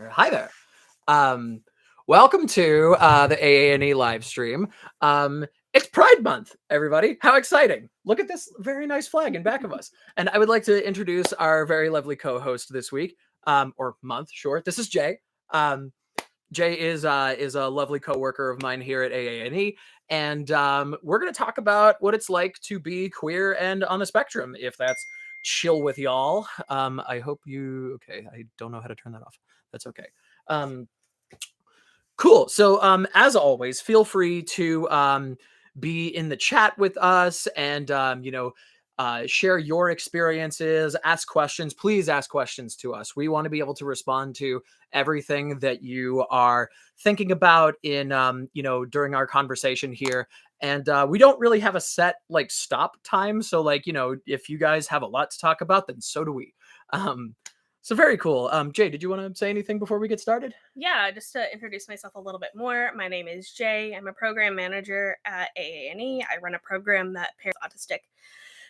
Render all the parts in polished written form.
Hi there. Um, Welcome to the AANE live stream. It's Pride Month, everybody. How exciting! Look at this very nice flag in back of us. And I would like to introduce our very lovely co-host this week, or month, sure. This is Jay. Um, Jay is a lovely coworker of mine here at AANE, and we're going to talk about what it's like to be queer and on the spectrum, if that's chill with y'all. I hope you. Okay, I don't know how to turn that off. That's okay. Um, cool. So, as always, feel free to be in the chat with us and, share your experiences, ask questions. Please ask questions to us. We want to be able to respond to everything that you are thinking about in, during our conversation here. And we don't really have a set stop time. So, if you guys have a lot to talk about, then so do we. So very cool. Jay, did you want to say anything before we get started? Yeah, just to introduce myself a little bit more. My name is Jay. I'm a program manager at AANE. I run a program that pairs autistic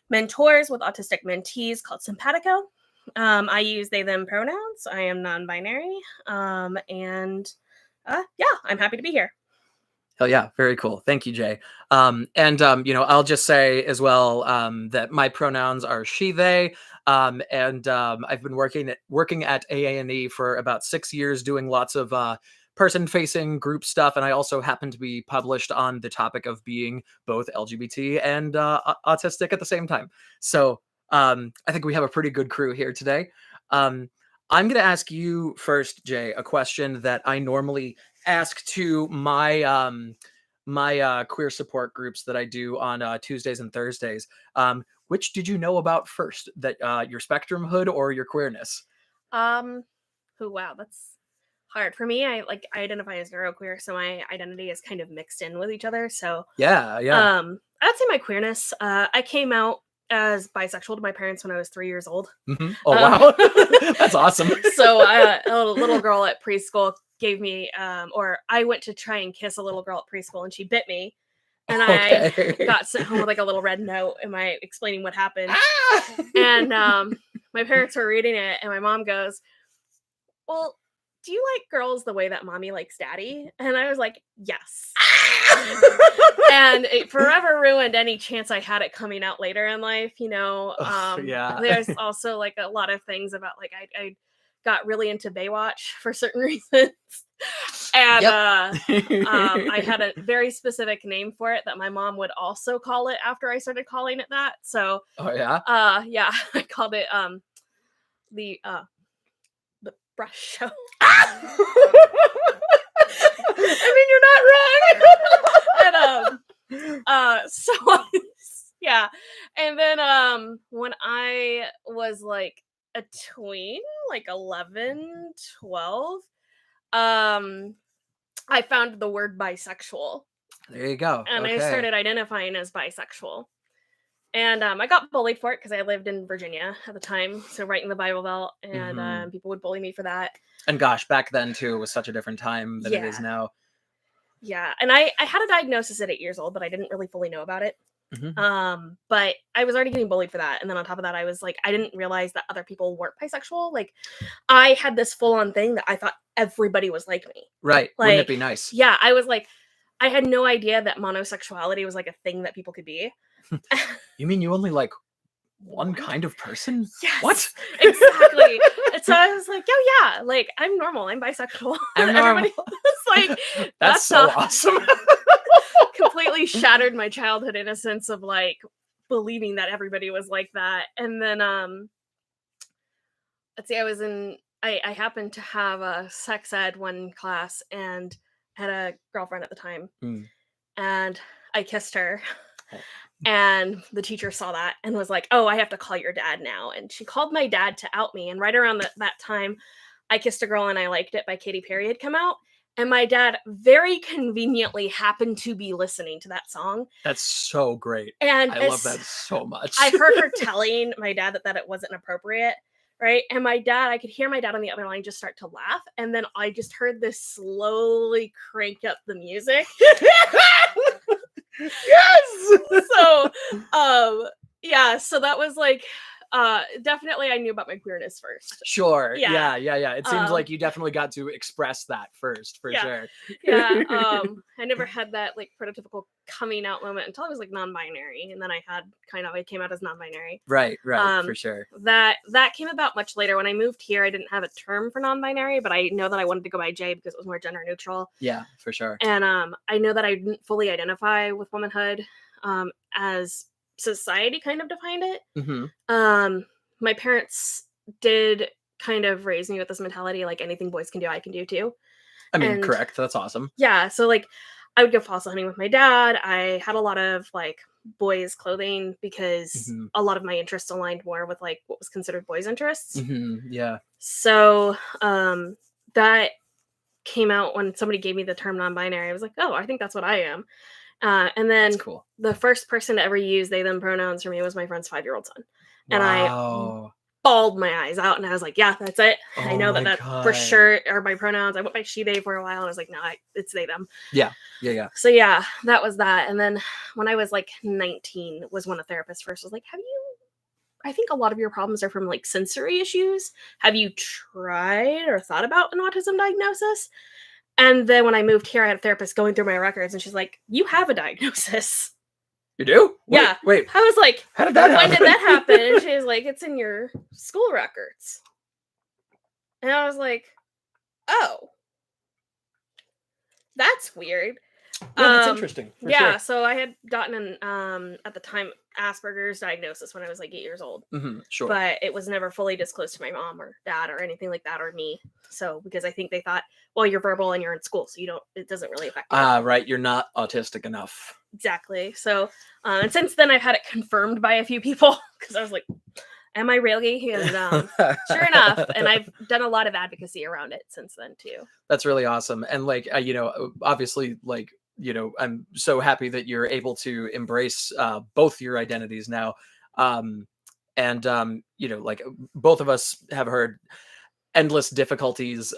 mentors with autistic mentees called Simpatico. I use they, them pronouns. I am non-binary. I'm happy to be here. Oh yeah, very cool. Thank you, Jay. I'll just say as well that my pronouns are she, they, I've been working at AANE for about 6 years, doing lots of person-facing group stuff, and I also happen to be published on the topic of being both LGBT and autistic at the same time. So I think we have a pretty good crew here today. I'm going to ask you first, Jay, a question that I normally ask to my queer support groups that I do on Tuesdays and Thursdays. Which did you know about first, that your spectrum hood or your queerness? Wow, that's hard for me. I identify as neuroqueer, so my identity is kind of mixed in with each other. So yeah. I'd say my queerness. I came out as bisexual to my parents when I was 3 years old. Mm-hmm. Oh wow, that's awesome. So a little girl at preschool gave me, or I went to try and kiss a little girl at preschool, and she bit me. And I got sent home with a little red note. Am I explaining what happened? And my parents were reading it, and my mom goes, "Well, do you like girls the way that mommy likes daddy?" And I was like, "Yes." And it forever ruined any chance I had it coming out later in life. Yeah. There's also a lot of things about I got really into Baywatch for certain reasons. And yep. I had a very specific name for it that my mom would also call it after I started calling it that. So I called it the brush show. I mean, you're not wrong. And yeah. And then when I was a tween, 11, 12, I found the word bisexual. There you go. And I started identifying as bisexual. And I got bullied for it because I lived in Virginia at the time, so right in the Bible Belt, and people would bully me for that. And gosh, back then too, it was such a different time than it is now. Yeah, and I had a diagnosis at 8 years old, but I didn't really fully know about it. Mm-hmm. But I was already getting bullied for that, and then on top of that, I was I didn't realize that other people weren't bisexual. I had this full-on thing that I thought everybody was like me. Right? Wouldn't it be nice? Yeah, I was I had no idea that monosexuality was a thing that people could be. You mean you only like one kind of person? Yes, what? Exactly. And so I was oh yeah, I'm normal, I'm bisexual. I'm normal. Everybody was that's so awesome. Completely shattered my childhood innocence of believing that everybody was like that. And then let's see, I happened to have a sex ed one class and had a girlfriend at the time. And I kissed her. And the teacher saw that and was like, "Oh, I have to call your dad now." And she called my dad to out me. And right around that time, I Kissed a Girl and I Liked It by Katy Perry had come out. And my dad very conveniently happened to be listening to that song. That's so great. And I love that so much. I heard her telling my dad that it wasn't appropriate. Right. And I could hear my dad on the other line just start to laugh. And then I just heard this slowly crank up the music. Yes. So, so that was definitely I knew about my queerness first. Sure. Yeah. Yeah. It seems like you definitely got to express that first, for Yeah. sure. Yeah. I never had that like prototypical coming out moment until I was like non-binary, and then I came out as non-binary. Right, for sure. That came about much later. When I moved here, I didn't have a term for non-binary, but I know that I wanted to go by J because it was more gender neutral. Yeah, for sure. And I know that I didn't fully identify with womanhood as society kind of defined it. Mm-hmm. My parents did kind of raise me with this mentality, like anything boys can do, I can do too. I mean, And correct. That's awesome. yeah, so like I would go fossil hunting with my dad. I had a lot of like boys clothing because Mm-hmm. a lot of my interests aligned more with like what was considered boys' interests. Mm-hmm. Yeah. So that came out when somebody gave me the term non-binary. I was like, oh, I think that's what I am. And then That's cool. the first person to ever use they them pronouns for me was my friend's 5-year-old son. And I Wow. bawled my eyes out, and I was like, yeah, that's it. I know my that for God. sure are my pronouns. I went by she they for a while, and I was like, no, it's they them. Yeah. So yeah, that was that. And then when I was like 19 was when a therapist first was like, I think a lot of your problems are from like sensory issues. Have you tried or thought about an autism diagnosis? And then when I moved here, I had a therapist going through my records, and she's like, you have a diagnosis. You do? Yeah. Wait. I was like, how did that happen? When did that happen? And she was like, it's in your school records. And I was like, oh, that's weird. Yeah, that's interesting. For sure. So I had gotten an at the time Asperger's diagnosis when I was like 8 years old. Mm-hmm. Sure. But it was never fully disclosed to my mom or dad or anything like that, or me. So because I think they thought, well, you're verbal and you're in school, so it doesn't really affect you. Right. You're not autistic enough. Exactly. So and since then I've had it confirmed by a few people because I was like, am I really? And sure enough, and I've done a lot of advocacy around it since then too. That's really awesome. And like, obviously, like, I'm so happy that you're able to embrace both your identities now. Like both of us have heard endless difficulties,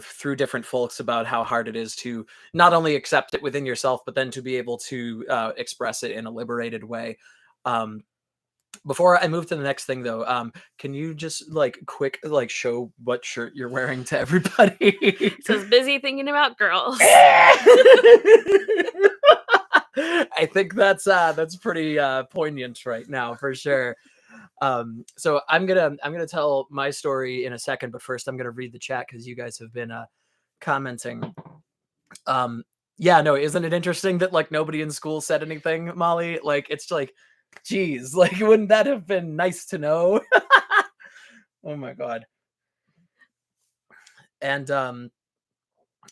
through different folks about how hard it is to not only accept it within yourself, but then to be able to express it in a liberated way. Before I move to the next thing though, can you just like quick like show what shirt you're wearing to everybody? It says busy thinking about girls. I think that's pretty poignant right now for sure. So I'm gonna tell my story in a second, but first I'm gonna read the chat because you guys have been commenting. Yeah, no, isn't it interesting that like nobody in school said anything, Molly? Like it's like, geez, like wouldn't that have been nice to know? Oh my God. And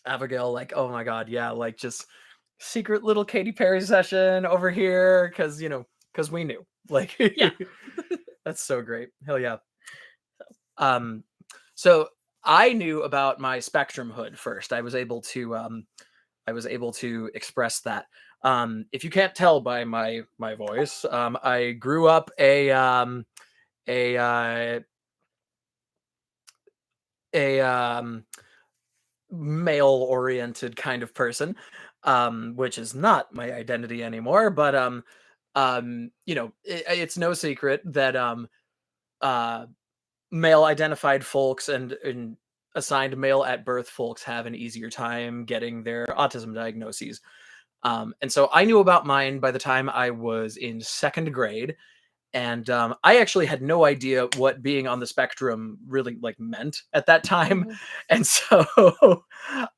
Abigail, like, oh my God, yeah, like just secret little Katy Perry session over here because we knew. Like, yeah. That's so great. Hell yeah. So I knew about my spectrum hood first. I was able to express that. If you can't tell by my voice, I grew up a male-oriented kind of person, which is not my identity anymore. But it's no secret that male-identified folks and assigned male at birth folks have an easier time getting their autism diagnoses. And so I knew about mine by the time I was in second grade. And I actually had no idea what being on the spectrum really like meant at that time. Mhm. And so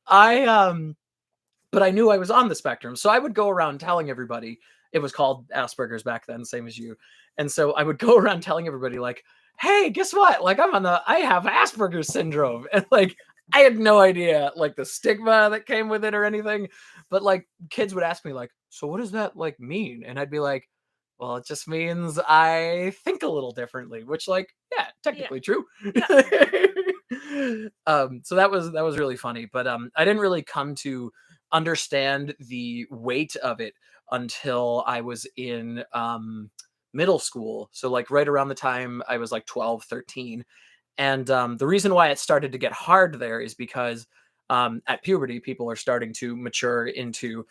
but I knew I was on the spectrum. So I would go around telling everybody. It was called Asperger's back then, same as you. And so I would go around telling everybody like, hey, guess what? Like I have Asperger's syndrome. And like, I had no idea like the stigma that came with it or anything. But like kids would ask me like, so what does that like mean? And I'd be like, well, it just means I think a little differently, which like, yeah, technically true. Yeah. So that was really funny, but I didn't really come to understand the weight of it until I was in middle school. So like right around the time I was like 12, 13. And the reason why it started to get hard there is because at puberty, people are starting to mature into,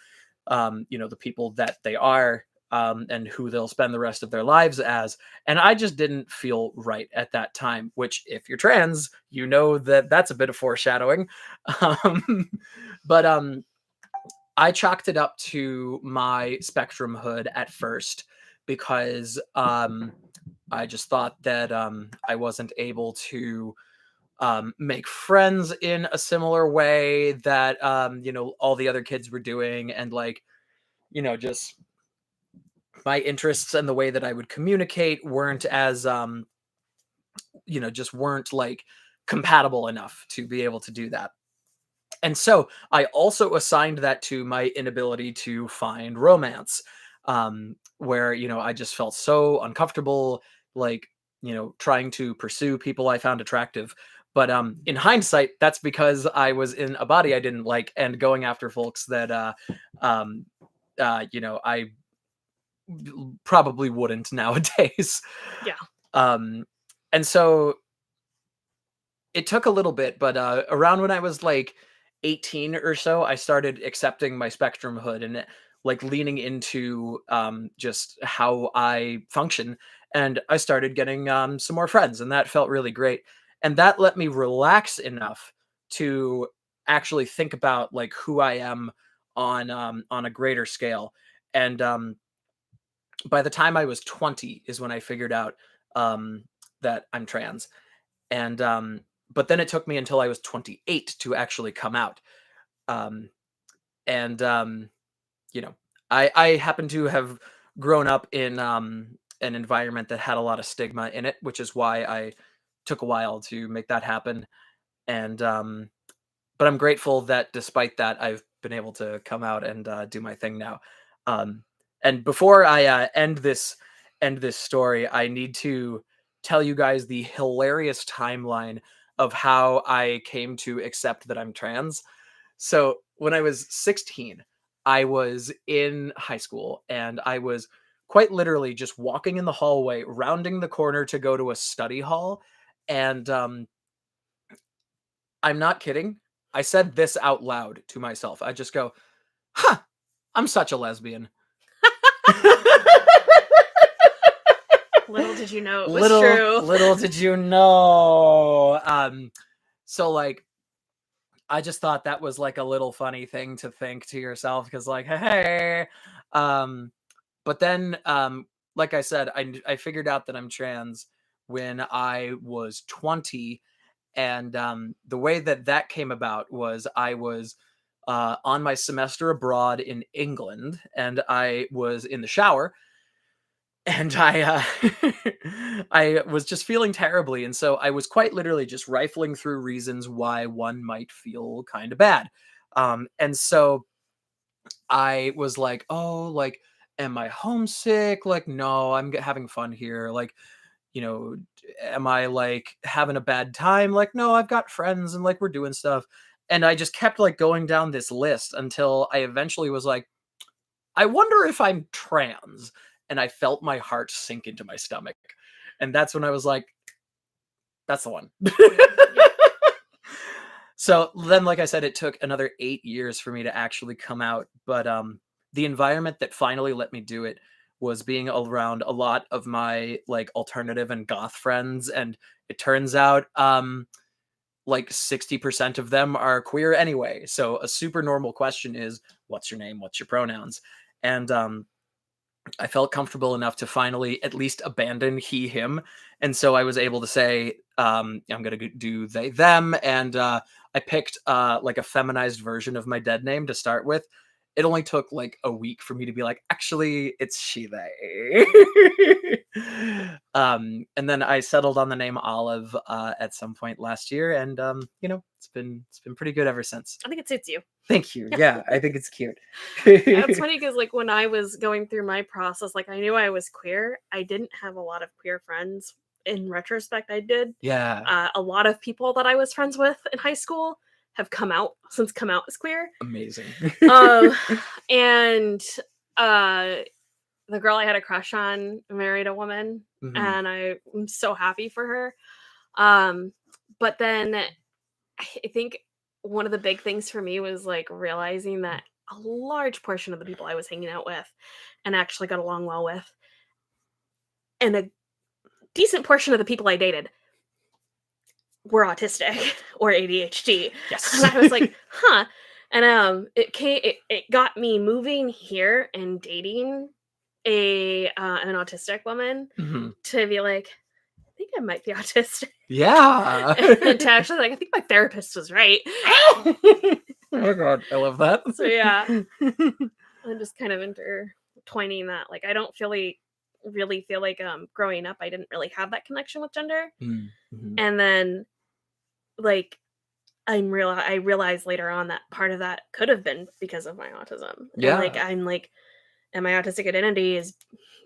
the people that they are. and who they'll spend the rest of their lives as. And I just didn't feel right at that time, which, if you're trans, you know that that's a bit of foreshadowing. Um, but I chalked it up to my spectrum hood at first because I just thought that I wasn't able to make friends in a similar way that all the other kids were doing, and like just my interests and the way that I would communicate weren't as just weren't like compatible enough to be able to do that. And so I also assigned that to my inability to find romance, where I just felt so uncomfortable, like trying to pursue people I found attractive. But in hindsight, that's because I was in a body I didn't like and going after folks that um, I probably wouldn't nowadays. Yeah. And so it took a little bit, but around when I was like 18 or so, I started accepting my spectrum hood and like leaning into just how I function. And I started getting some more friends, and that felt really great. And that let me relax enough to actually think about like who I am on a greater scale. And by the time I was 20 is when I figured out that I'm trans. And but then it took me until I was 28 to actually come out. Um, and you know, I happen to have grown up in an environment that had a lot of stigma in it, which is why I took a while to make that happen. And but I'm grateful that despite that, I've been able to come out and do my thing now. Um, and before I end this story, I need to tell you guys the hilarious timeline of how I came to accept that I'm trans. So when I was 16, I was in high school and I was quite literally just walking in the hallway, rounding the corner to go to a study hall. And I'm not kidding. I said this out loud to myself. I just go, huh, I'm such a lesbian. Little did you know it was true. Little did you know. So like I just thought that was like a little funny thing to think to yourself because like, hey. But then like I said, I figured out that I'm trans when I was 20. And the way that that came about was I was on my semester abroad in England, and I was in the shower, and I was just feeling terribly, and so I was quite literally just rifling through reasons why one might feel kind of bad, and so I was like, oh, like, am I homesick? Like, no, I'm having fun here. Like, am I like having a bad time? Like, no, I've got friends and like we're doing stuff. And I just kept like going down this list until I eventually was like, I wonder if I'm trans. And I felt my heart sink into my stomach. And that's when I was like, that's the one. So then, like I said, it took another 8 years for me to actually come out. But the environment that finally let me do it was being around a lot of my like alternative and goth friends. And it turns out like 60% of them are queer anyway. So a super normal question is, what's your name? What's your pronouns? And I felt comfortable enough to finally at least abandon he, him. And so I was able to say, I'm going to do they, them. And I picked like a feminized version of my dead name to start with. It only took like a week for me to be like, actually, it's she, they. And then I settled on the name Olive at some point last year. And, it's been pretty good ever since. I think it suits you. Thank you. Yeah, I think it's cute. Yeah, it's funny because like when I was going through my process, like I knew I was queer. I didn't have a lot of queer friends. In retrospect, I did. Yeah. A lot of people that I was friends with in high school have come out as queer. Amazing. And the girl I had a crush on married a woman, and I'm so happy for her. But then I think one of the big things for me was like realizing that a large portion of the people I was hanging out with and actually got along well with, and a decent portion of the people I dated were autistic or ADHD. Yes. And I was like, huh. And it got me moving here and dating an autistic woman to be like, I think I might be autistic. Yeah. And to actually like, I think my therapist was right. Oh my god, I love that. So yeah. I'm just kind of intertwining that. Like, I don't really feel like growing up I didn't really have that connection with gender. Mm-hmm. And then like I realized later on that part of that could have been because of my autism. Yeah. And my autistic identity is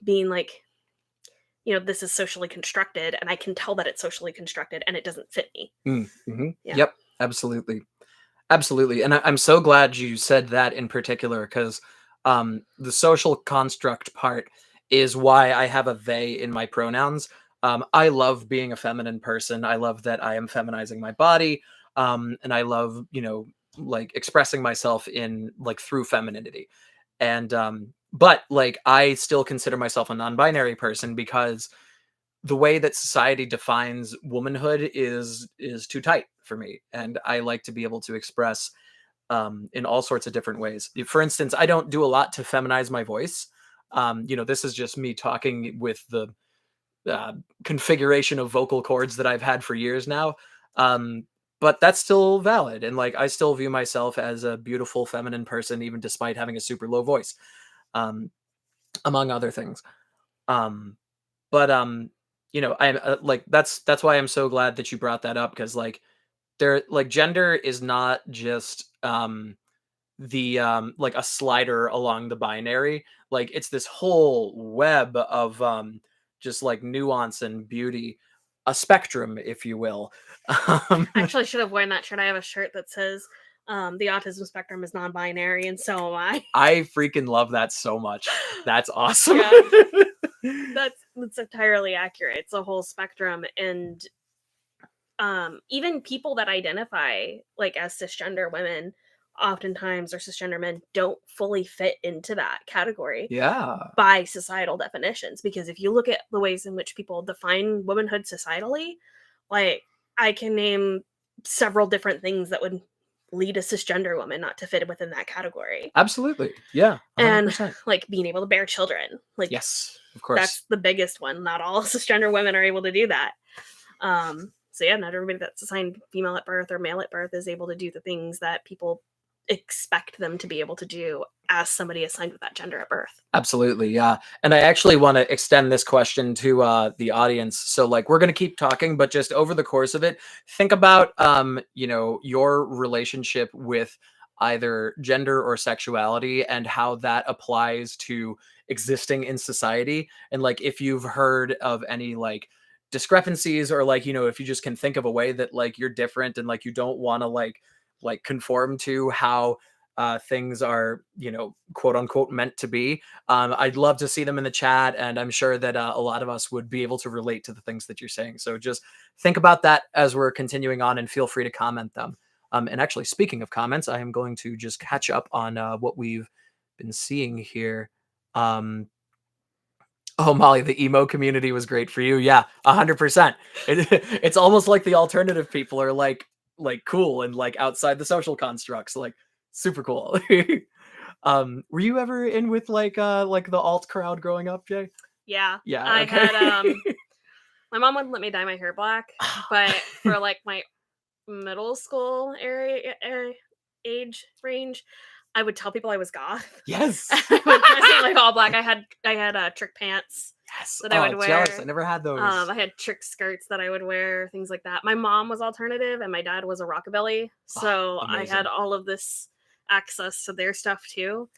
being like, this is socially constructed, and I can tell that it's socially constructed and it doesn't fit me. Mm-hmm. Yeah. Yep, absolutely. Absolutely. And I'm so glad you said that in particular, because the social construct part is why I have a they in my pronouns. I love being a feminine person. I love that I am feminizing my body. And I love, like expressing myself in like through femininity. And but like I still consider myself a non-binary person because the way that society defines womanhood is too tight for me, and I like to be able to express in all sorts of different ways. For instance, I don't do a lot to feminize my voice. This is just me talking with the configuration of vocal cords that I've had for years now. But that's still valid, and like I still view myself as a beautiful feminine person, even despite having a super low voice, um, among other things. But I'm like that's why I'm so glad that you brought that up, because like gender is not just the like a slider along the binary. Like it's this whole web of just like nuance and beauty, a spectrum, if you will. I actually should have worn that shirt. I have a shirt that says the autism spectrum is non-binary, and so am I. I freaking love that so much. That's awesome. Yeah. That's entirely accurate. It's a whole spectrum, and even people that identify like as cisgender women oftentimes, or cisgender men, don't fully fit into that category Yeah. by societal definitions. Because if you look at the ways in which people define womanhood societally, like I can name several different things that would lead a cisgender woman not to fit within that category. Absolutely. Yeah. 100%. And like being able to bear children, like yes, of course. that's the biggest one. Not all cisgender women are able to do that. So yeah, not everybody that's assigned female at birth or male at birth is able to do the things that people expect them to be able to do as somebody assigned with that gender at birth. Absolutely, yeah. And I actually want to extend this question to the audience. So like we're going to keep talking, but just over the course of it, think about your relationship with either gender or sexuality and how that applies to existing in society. And like if you've heard of any like discrepancies, or like if you just can think of a way that like you're different and like you don't want to like conform to how things are, quote unquote meant to be. I'd love to see them in the chat, and I'm sure that a lot of us would be able to relate to the things that you're saying. So just think about that as we're continuing on, and feel free to comment them. And actually, speaking of comments, I am going to just catch up on what we've been seeing here. Oh, Molly, the emo community was great for you. Yeah, 100%. It's almost like the alternative people are like cool and like outside the social constructs, like super cool. Were you ever in with like the alt crowd growing up, Jay? Yeah. Yeah. I okay. had my mom wouldn't let me dye my hair black, but for like my middle school age range, I would tell people I was goth. Yes. I would dress like all black. I had trick pants. Yes. That I would wear. Jealous. I never had those. I had trick skirts that I would wear, things like that. My mom was alternative and my dad was a rockabilly. So I had all of this access to their stuff too.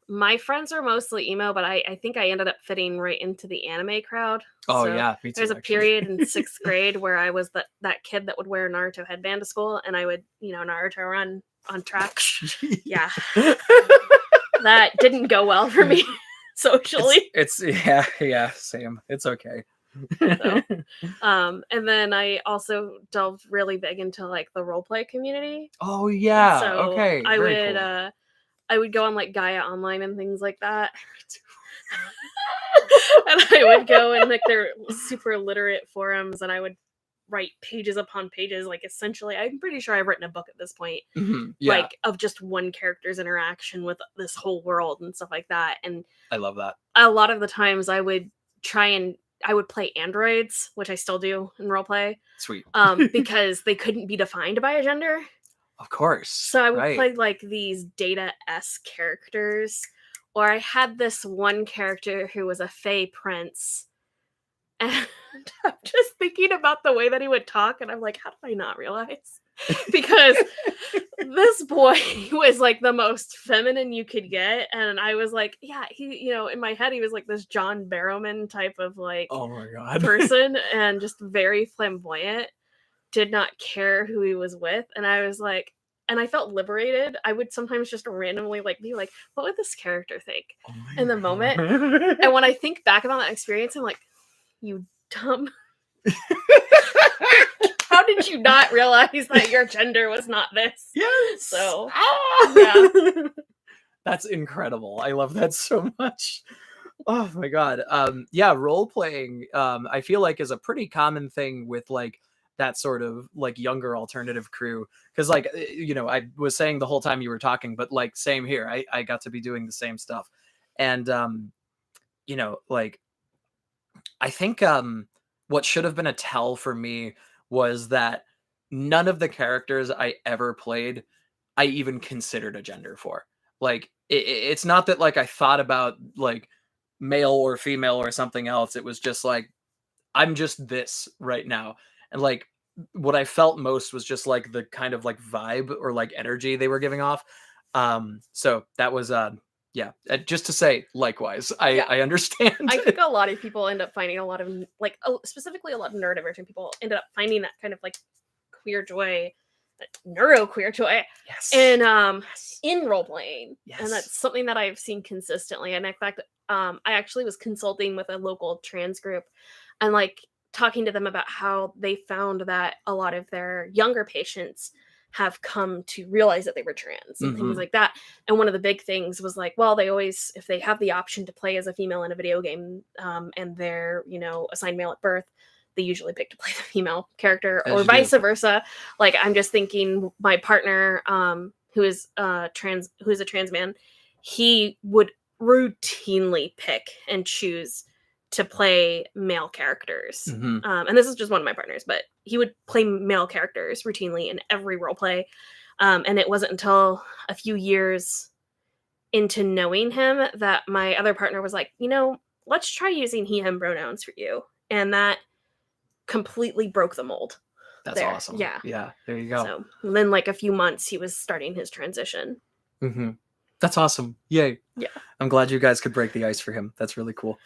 My friends are mostly emo, but I think I ended up fitting right into the anime crowd. Oh so yeah, me too, there's a period in 6th grade where I was that kid that would wear a Naruto headband to school, and I would, Naruto run on track. Yeah. That didn't go well for me socially. It's yeah, same. It's okay. So, and then I also delved really big into like the role play community. Oh yeah. So Okay. Very cool. I would go on like Gaia Online and things like that. And I would go in like their super literate forums and I would write pages upon pages. Like essentially, I'm pretty sure I've written a book at this point, Yeah. like of just one character's interaction with this whole world and stuff like that. And I love that. a lot of the times I would play androids, which I still do in roleplay. Sweet. Because they couldn't be defined by a gender. Of course. So I would play like these Data-esque characters, or I had this one character who was a Fey prince. And I'm just thinking about the way that he would talk, and I'm like, how did I not realize? Because this boy was like the most feminine you could get, and I was like, yeah, he, in my head, he was like this John Barrowman type of like, oh my god, person, and just very flamboyant. Did not care who he was with, and I was like, and I felt liberated. I would sometimes just randomly like be like, what would this character think in the moment? And when I think back about that experience, I'm like, you dumb. How did you not realize that your gender was not this? Yes. So, yeah. That's incredible. I love that so much. Oh my god. Yeah, role playing, I feel like is a pretty common thing with like that sort of like younger alternative crew. Cause like, I was saying the whole time you were talking, but like same here. I got to be doing the same stuff. And like I think what should have been a tell for me was that none of the characters I ever played, I even considered a gender for. Like, it's not that like I thought about like male or female or something else. It was just like, I'm just this right now. And like, what I felt most was just like the kind of like vibe or like energy they were giving off. So that was, yeah, just to say, likewise, I understand. I think a lot of people end up finding a lot of like, specifically a lot of neurodivergent people ended up finding that kind of like queer joy, neuroqueer joy, yes, in role playing, yes. And that's something that I've seen consistently. And in fact, I actually was consulting with a local trans group, and like talking to them about how they found that a lot of their younger patients have come to realize that they were trans and things like that. And one of the big things was like, well, they always, if they have the option to play as a female in a video game, and they're, assigned male at birth, they usually pick to play the female character, or vice versa. Like, I'm just thinking my partner, who is a trans man, he would routinely pick and choose to play male characters. And this is just one of my partners, but he would play male characters routinely in every role play. And it wasn't until a few years into knowing him that my other partner was like, let's try using he, him pronouns for you. And that completely broke the mold. That's awesome. Yeah. Yeah. There you go. So then like a few months, he was starting his transition. That's awesome. Yay. Yeah. I'm glad you guys could break the ice for him. That's really cool.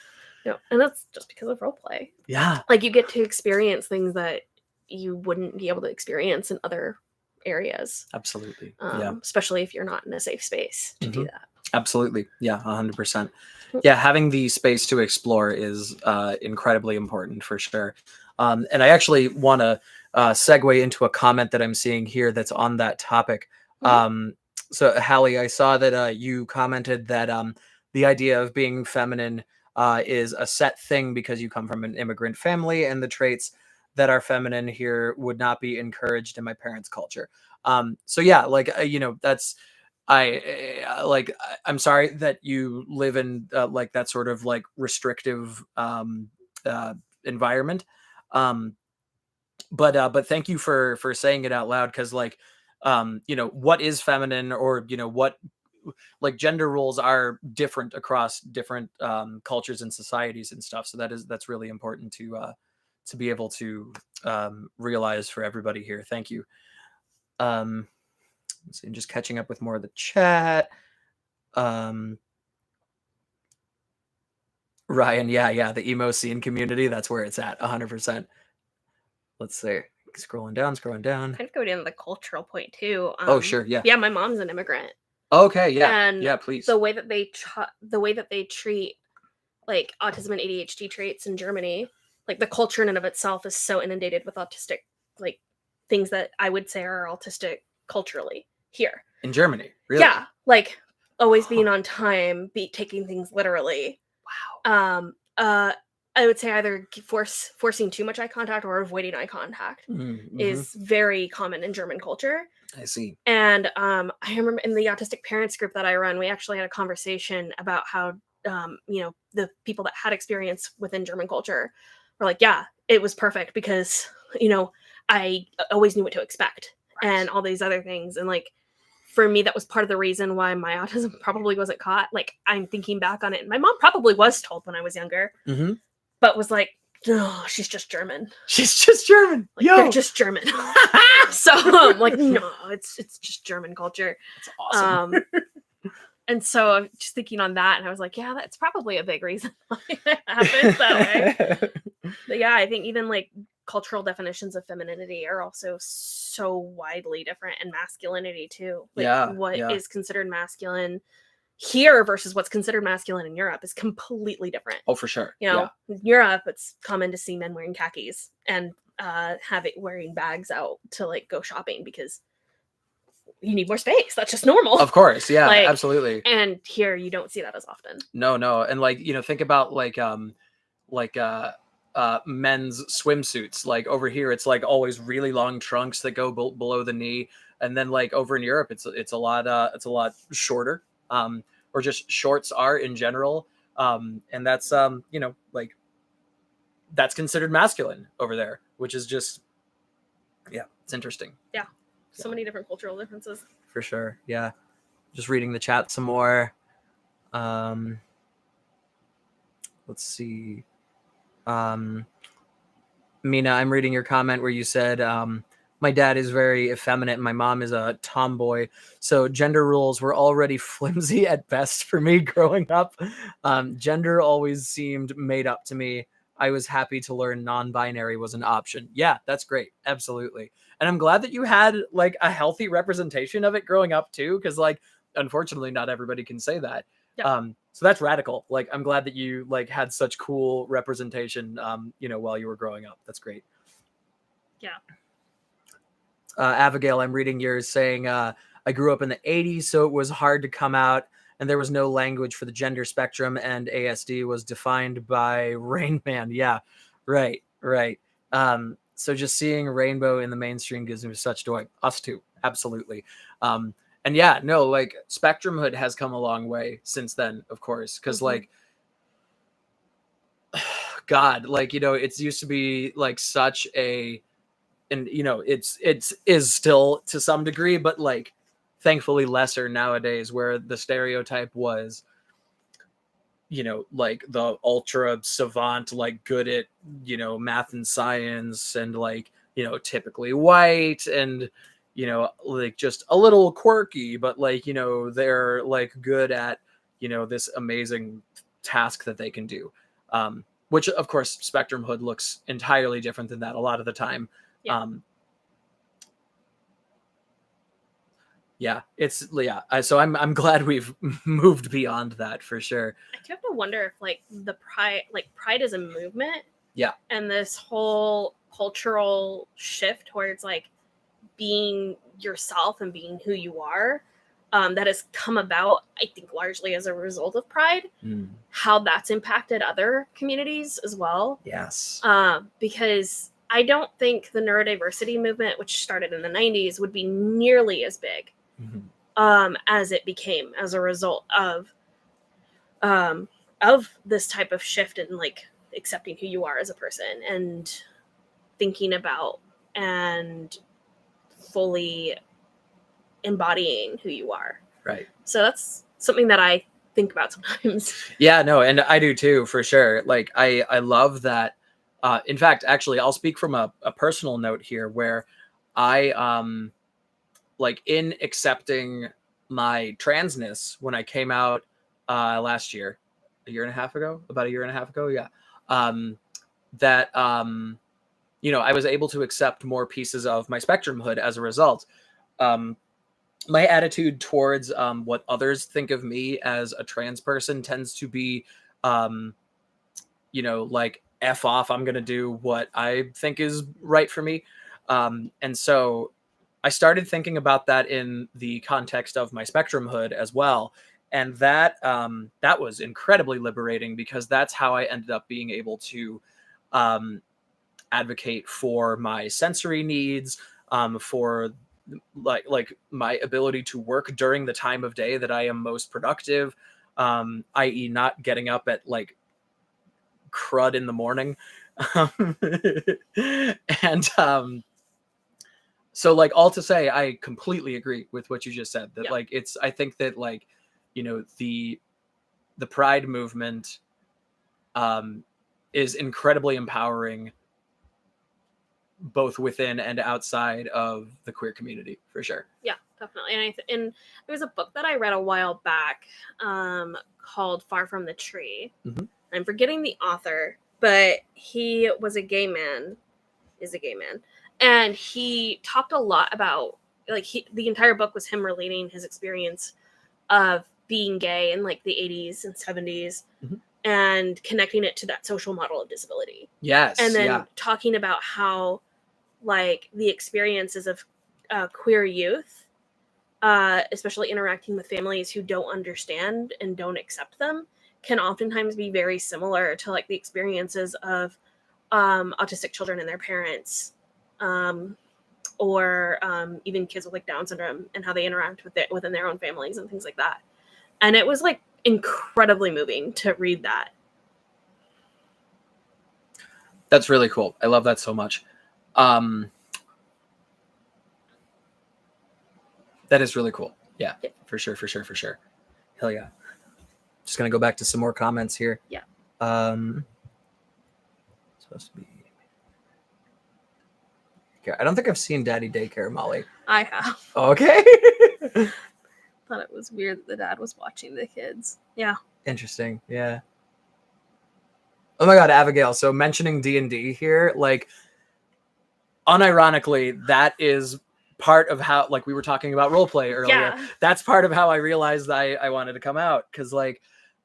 And that's just because of roleplay. Yeah. Like, you get to experience things that you wouldn't be able to experience in other areas. Absolutely. Especially if you're not in a safe space to do that. Absolutely. Yeah, 100%. Yeah, having the space to explore is incredibly important for sure. And I actually want to segue into a comment that I'm seeing here that's on that topic. So, Hallie, I saw that you commented that the idea of being feminine is a set thing because you come from an immigrant family, and the traits that are feminine here would not be encouraged in my parents' culture. So yeah, like, that's, I'm sorry that you live in like that sort of like restrictive environment. But thank you for saying it out loud. 'Cause like, what is feminine, or, what, like, gender roles are different across different cultures and societies and stuff. So that's really important to be able to realize for everybody here. Thank you. Let's see, I'm just catching up with more of the chat. Ryan, yeah, the emo scene community, that's where it's at, 100%. Let's see. Scrolling down. Kind of go down to the cultural point too. Oh, sure, yeah. Yeah, my mom's an immigrant. Okay, yeah. And yeah, please. The way that they treat like autism and ADHD traits in Germany like the culture in and of itself is so inundated with autistic, like things that I would say are autistic culturally here. In Germany, really? Yeah, like always being on time, taking things literally. Wow. I would say either forcing too much eye contact or avoiding eye contact Mm-hmm. is very common in German culture. I see. And I remember in the autistic parents group that I run, we actually had a conversation about how the people that had experience within German culture were like, yeah, it was perfect because I always knew what to expect and all these other things. And like for me, that was part of the reason why my autism probably wasn't caught. Like I'm thinking back on it, and my mom probably was told when I was younger, but was like, "Oh, she's just German. She's just German. Like, they're just German." So I'm like, no, it's just German culture. That's awesome. And so I'm just thinking on that, and I was like, yeah, that's probably a big reason why it happens that way. But yeah, I think even like cultural definitions of femininity are also so widely different, and masculinity too. Like what is considered masculine here versus what's considered masculine in Europe is completely different. Oh, for sure. In Europe, it's common to see men wearing khakis and wearing bags out to like go shopping because you need more space. That's just normal. Of course. Yeah, absolutely. And here you don't see that as often. No. And like, think about men's swimsuits. Like over here, it's like always really long trunks that go below the knee. And then like over in Europe, it's a lot shorter. Or just shorts are in general. And that's, like that's considered masculine over there, which is just, it's interesting. Yeah. So many different cultural differences. For sure. Yeah. Just reading the chat some more. Let's see. Mina, I'm reading your comment where you said, my dad is very effeminate and my mom is a tomboy. So gender rules were already flimsy at best for me growing up. Gender always seemed made up to me. I was happy to learn non-binary was an option. Yeah, that's great. Absolutely. And I'm glad that you had like a healthy representation of it growing up too. Cause like, unfortunately, not everybody can say that. Yeah. So that's radical. Like, I'm glad that you like had such cool representation, while you were growing up. That's great. Yeah. Abigail, I'm reading yours saying, I grew up in the 80s, so it was hard to come out and there was no language for the gender spectrum and ASD was defined by Rain Man. Yeah, right. So just seeing rainbow in the mainstream gives me such joy. Us too. Absolutely. And yeah, no, like spectrumhood has come a long way since then, of course. Cause like, God, like, it's used to be like such a, and it's is still to some degree, but like thankfully lesser nowadays, where the stereotype was, like the ultra savant, like good at, math and science and like, typically white and, like just a little quirky, but like, they're like good at, this amazing task that they can do. Which of course spectrumhood looks entirely different than that a lot of the time. So I'm glad we've moved beyond that for sure. I do have to wonder if like pride is a movement. Yeah. And this whole cultural shift towards like being yourself and being who you are, that has come about, I think, largely as a result of pride, how that's impacted other communities as well. Yes. Because I don't think the neurodiversity movement, which started in the 90s, would be nearly as big as it became as a result of this type of shift in like accepting who you are as a person and thinking about and fully embodying who you are. Right. So that's something that I think about sometimes. Yeah, no, and I do too, for sure. Like I love that. In fact, actually, I'll speak from a personal note here where I, like in accepting my transness when I came out last year, about a year and a half ago. Yeah. That, I was able to accept more pieces of my spectrumhood as a result. My attitude towards what others think of me as a trans person tends to be, like F off, I'm going to do what I think is right for me. And so I started thinking about that in the context of my spectrumhood as well. And that was incredibly liberating, because that's how I ended up being able to um, advocate for my sensory needs, for like my ability to work during the time of day that I am most productive, i.e., not getting up at like crud in the morning. And so like, all to say, I completely agree with what you just said, that Yeah. like I think that like, the pride movement is incredibly empowering, both within and outside of the queer community, for sure. Yeah, definitely. And there was a book that I read a while back called Far From the Tree. Mm-hmm. I'm forgetting the author, but he was a gay man, is a gay man. And he talked a lot about, like, the entire book was him relating his experience of being gay in like the 80s and 70s, mm-hmm. and connecting it to that social model of disability. Yes. And then talking about how like the experiences of queer youth, especially interacting with families who don't understand and don't accept them, can oftentimes be very similar to like the experiences of autistic children and their parents, or even kids with like Down syndrome, and how they interact with it within their own families and things like that. And it was like incredibly moving to read that. That's really cool. I love that so much. That is really cool. Yeah, for sure. Hell yeah. Just gonna go back to some more comments here. Yeah. Supposed to be. I don't think I've seen Daddy Daycare, Molly. I have. Okay. Thought it was weird that the dad was watching the kids. Yeah. Interesting. Yeah. Oh my God, Abigail. So mentioning D&D here, like, unironically, that is part of how, like, we were talking about roleplay earlier. Yeah. That's part of how I realized I wanted to come out, because like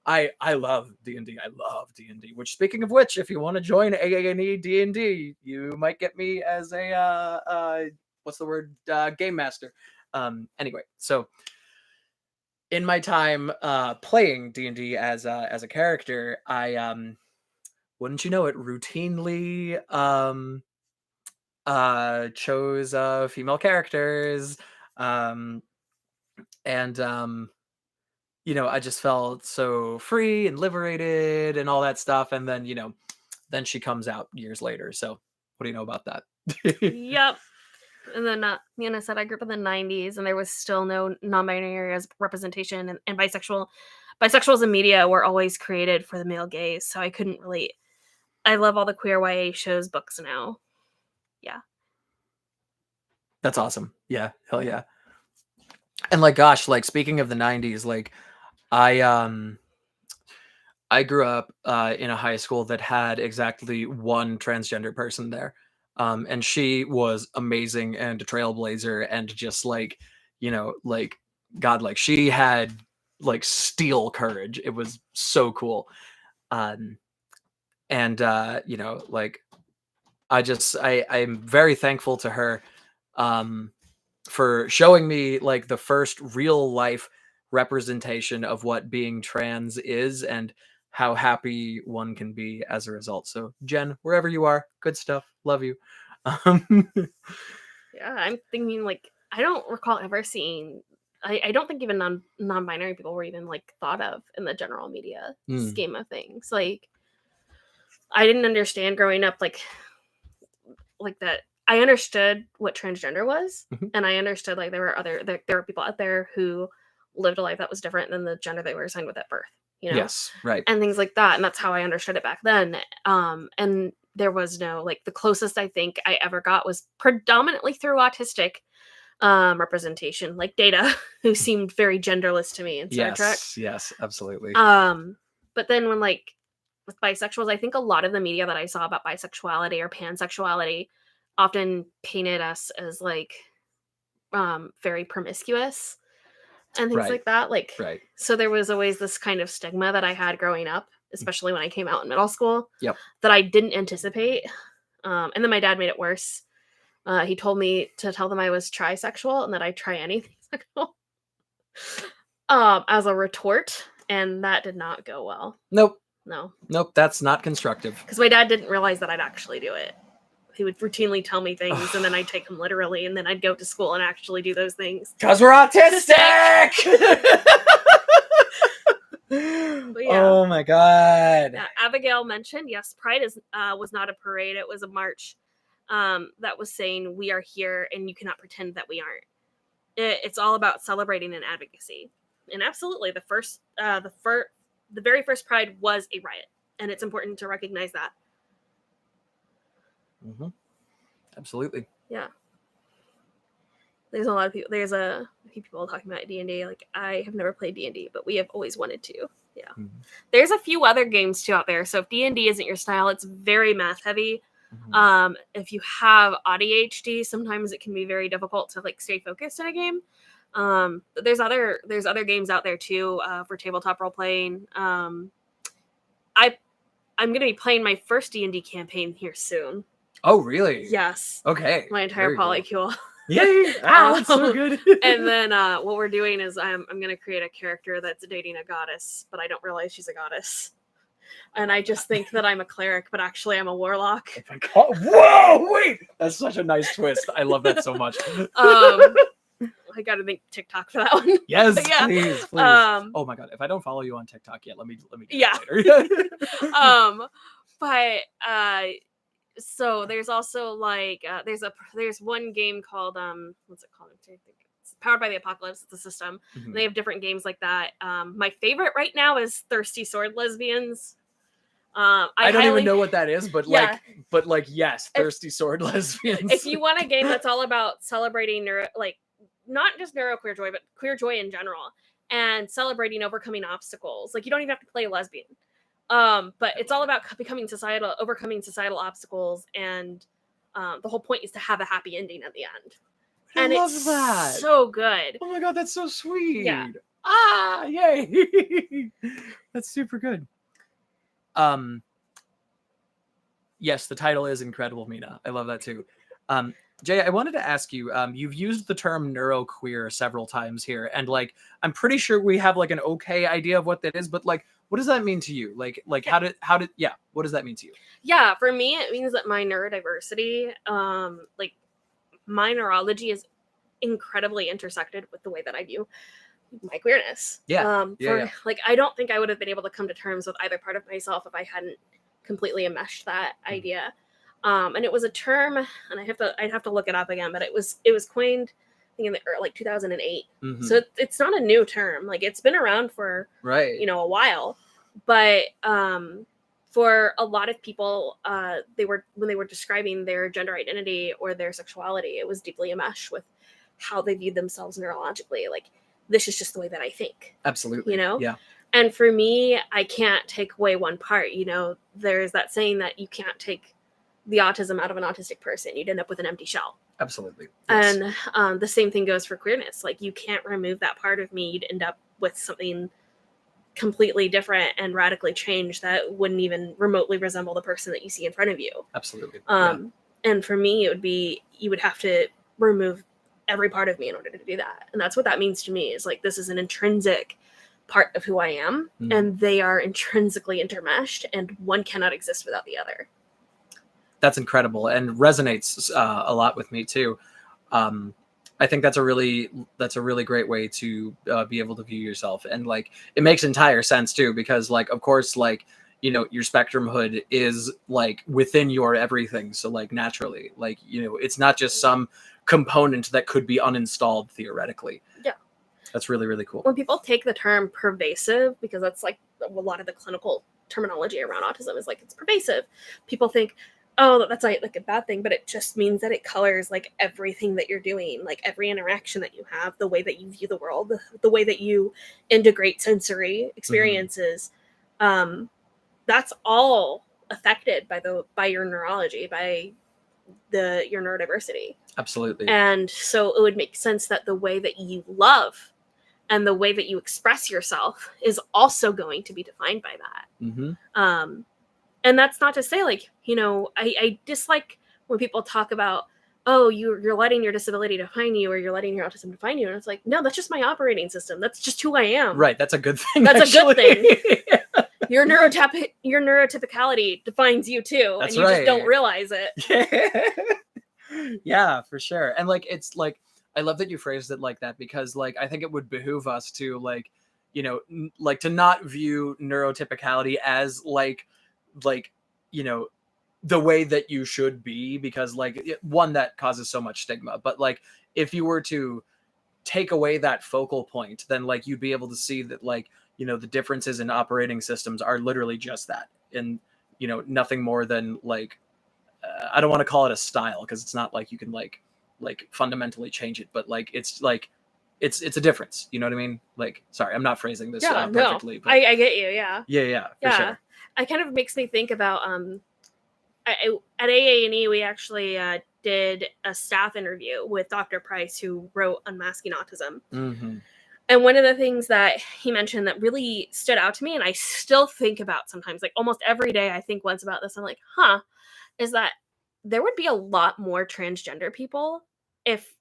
I love D&D. I love D&D. Which, speaking of which, if you want to join AANE D&D, you might get me as a what's the word, game master. Anyway, so in my time playing D&D as a character, I wouldn't you know it, routinely chose female characters, and I just felt so free and liberated and all that stuff. And then then she comes out years later. So what do you know about that? Yep. And then Nina said I grew up in the 90s, and there was still no non-binary representation, and bisexuals in media were always created for the male gaze, so I couldn't relate. I love all the queer YA shows, books now. Yeah. That's awesome. Yeah, hell yeah. And like, gosh, like, speaking of the 90s, like, I grew up in a high school that had exactly one transgender person there. And she was amazing and a trailblazer, and just like, like, God, like, she had like steel courage. It was so cool. And like, I'm very thankful to her for showing me like the first real life representation of what being trans is, and how happy one can be as a result. So Jen, wherever you are, good stuff. Love you. Yeah, I'm thinking like I don't recall ever seeing. I don't think even non-binary people were even like thought of in the general media scheme of things. Like, I didn't understand growing up like that. I understood what transgender was, and I understood like there were people out there who lived a life that was different than the gender they were assigned with at birth. Yes, right. And things like that, and that's how I understood it back then. And there was no, like, the closest I think I ever got was predominantly through autistic representation, like Data, who seemed very genderless to me in Star Trek. Yes, absolutely. But then when, like, with bisexuals, I think a lot of the media that I saw about bisexuality or pansexuality often painted us as like very promiscuous and things like that. Like, so there was always this kind of stigma that I had growing up especially when I came out in middle school, Yep. that I didn't anticipate. And then my dad made it worse. He told me to tell them I was trisexual and that I'd try anything sexual as a retort, and that did not go well. Nope. No. Nope, that's not constructive. Because my dad didn't realize that I'd actually do it. He would routinely tell me things, and then I'd take them literally, and then I'd go to school and actually do those things. Because we're autistic! Oh my god. Abigail mentioned, yes, Pride was not a parade. It was a march that was saying, we are here, and you cannot pretend that we aren't. It's all about celebrating and advocacy. And absolutely, the very first Pride was a riot, and it's important to recognize that. Mm-hmm. Absolutely. Yeah. There's a lot of people. There's a few people talking about D&D. Like, I have never played D&D, but we have always wanted to. Yeah. Mm-hmm. There's a few other games too out there. So if D&D isn't your style, it's very math heavy. Mm-hmm. If you have ADHD, sometimes it can be very difficult to like stay focused in a game. But there's other games out there too for tabletop role playing. I'm going to be playing my first D&D campaign here soon. Oh, really? Yes. Okay. My entire polycule. Cool. Yay! That's so good. And then what we're doing is I'm going to create a character that's dating a goddess, but I don't realize she's a goddess. And I just think that I'm a cleric, but actually I'm a warlock. Oh, whoa! Wait! That's such a nice twist. I love that so much. I got to think TikTok for that one. Yes, yeah. Please. Oh my god! If I don't follow you on TikTok yet, let me. Yeah. But so there's also like there's one game called what's it called? I think it's Powered by the Apocalypse. It's a system. Mm-hmm. They have different games like that. My favorite right now is Thirsty Sword Lesbians. I don't even know what that is, but yeah. Yes, Thirsty Sword Lesbians. If you want a game that's all about celebrating not just neuroqueer joy, but queer joy in general, and celebrating overcoming obstacles. Like, you don't even have to play a lesbian. But it's all about overcoming societal obstacles, and the whole point is to have a happy ending at the end. I love that. So good. Oh my god, that's so sweet. Yeah. Yay. That's super good. Yes, the title is incredible, Mina. I love that too. Jay, I wanted to ask you, you've used the term neuroqueer several times here, and like, I'm pretty sure we have like an okay idea of what that is, but like, what does that mean to you? Like yeah. What does that mean to you? Yeah, for me, it means that my neurodiversity, like my neurology is incredibly intersected with the way that I view my queerness. Yeah. Like, I don't think I would have been able to come to terms with either part of myself if I hadn't completely enmeshed that idea. And it was a term, and I'd have to look it up again, but it was coined, I think, in the 2008. Mm-hmm. So it's not a new term. Like, it's been around for a while, but for a lot of people, when they were describing their gender identity or their sexuality, it was deeply enmeshed with how they viewed themselves neurologically. Like, this is just the way that I think. Absolutely. Yeah. And for me, I can't take away one part. There's that saying that you can't take the autism out of an autistic person. You'd end up with an empty shell. Absolutely. Yes. And the same thing goes for queerness. Like, you can't remove that part of me. You'd end up with something completely different and radically changed that wouldn't even remotely resemble the person that you see in front of you. Absolutely. And for me, you would have to remove every part of me in order to do that. And that's what that means to me, is like, this is an intrinsic part of who I am, and they are intrinsically intermeshed, and one cannot exist without the other. That's incredible, and resonates a lot with me too. I think that's a really great way to be able to view yourself, and like, it makes entire sense too, because like, of course, like, your spectrum hood is like within your everything. So like, naturally, like, it's not just some component that could be uninstalled theoretically. Yeah. That's really, really cool. When people take the term pervasive, because that's like a lot of the clinical terminology around autism is like, it's pervasive. People think, oh, that's like a bad thing, but it just means that it colors like everything that you're doing, like every interaction that you have, the way that you view the world, the way that you integrate sensory experiences. Mm-hmm. That's all affected by your neurology, by your neurodiversity. Absolutely. And so it would make sense that the way that you love and the way that you express yourself is also going to be defined by that. Mm-hmm. And that's not to say, like, you know, I dislike when people talk about, oh, you're letting your disability define you, or you're letting your autism define you. And it's like, no, that's just my operating system. That's just who I am. Right. That's a good thing. That's actually. a good thing. Your neurotypicality defines you too. That's and you right. just don't realize it. Yeah, for sure. And like, it's like, I love that you phrased it like that, because like, I think it would behoove us to like, you know, like to not view neurotypicality as like, you know, the way that you should be, because like one, that causes so much stigma. But like, if you were to take away that focal point, then like you'd be able to see that, like, you know, the differences in operating systems are literally just that, and you know, nothing more than like, I don't want to call it a style, because it's not like you can like fundamentally change it, but like it's like it's a difference, you know what I mean? Like, sorry, I'm not phrasing this perfectly, no, but I get you. Yeah, for sure. It kind of makes me think about at AANE we actually did a staff interview with Dr. Price, who wrote Unmasking Autism. Mm-hmm. And one of the things that he mentioned that really stood out to me, and I still think about sometimes, like almost every day I think once about this, I'm like, is that there would be a lot more transgender people if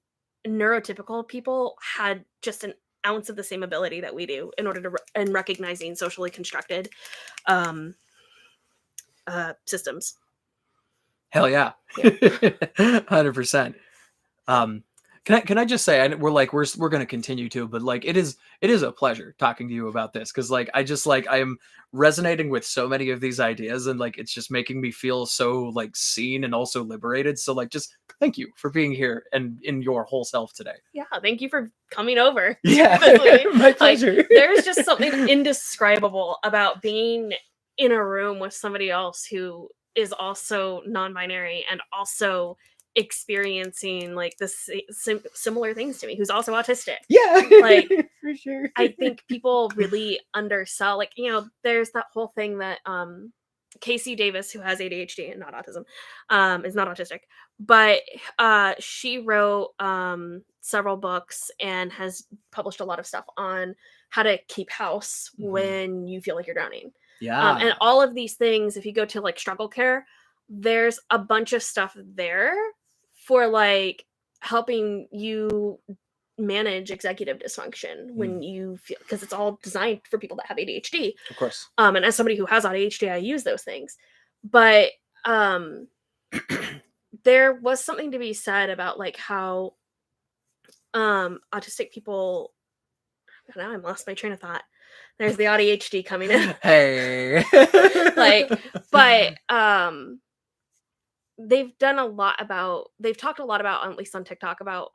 neurotypical people had just an ounce of the same ability that we do in order to in recognizing socially constructed systems. Hell yeah. 100%. Can I just say, and we're going to continue to, but like it is a pleasure talking to you about this, because like I am resonating with so many of these ideas, and like it's just making me feel so like seen and also liberated. So like, just thank you for being here and in your whole self today. Yeah, thank you for coming over. Yeah, my pleasure. Like, there's just something indescribable about being in a room with somebody else who is also non-binary and also experiencing like this similar things to me, who's also autistic. Yeah, like for sure. I think people really undersell, like, you know, there's that whole thing that Casey Davis, who has ADHD and not autism, is not autistic, but she wrote several books and has published a lot of stuff on how to keep house when you feel like you're drowning. Yeah. And all of these things, if you go to like Struggle Care, there's a bunch of stuff there for like helping you manage executive dysfunction when you feel, because it's all designed for people that have ADHD. Of course. And as somebody who has ADHD, I use those things. But there was something to be said about like how autistic people, now I'm lost my train of thought. There's the ADHD coming in. Hey. But they've talked a lot about, at least on TikTok, about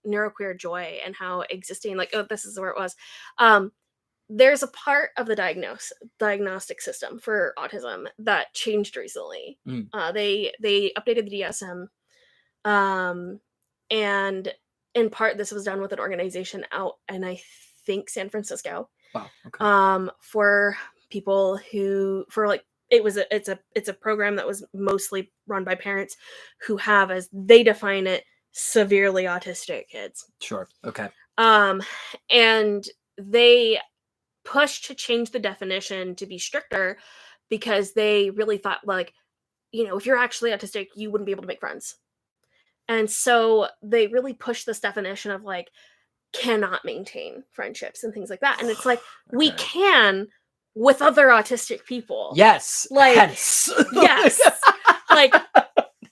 neuroqueer joy and how existing, like, oh, this is where it was. There's a part of the diagnostic system for autism that changed recently. They updated the DSM, and in part this was done with an organization out in, I think, San Francisco. Wow. Okay. For people who, for like, it's a program that was mostly run by parents who have, as they define it, severely autistic kids. Sure. Okay. And they pushed to change the definition to be stricter because they really thought, like, you know, if you're actually autistic, you wouldn't be able to make friends. And so they really pushed this definition of like cannot maintain friendships and things like that. And it's like, we can with other autistic people. Yes. Like, yes. Like,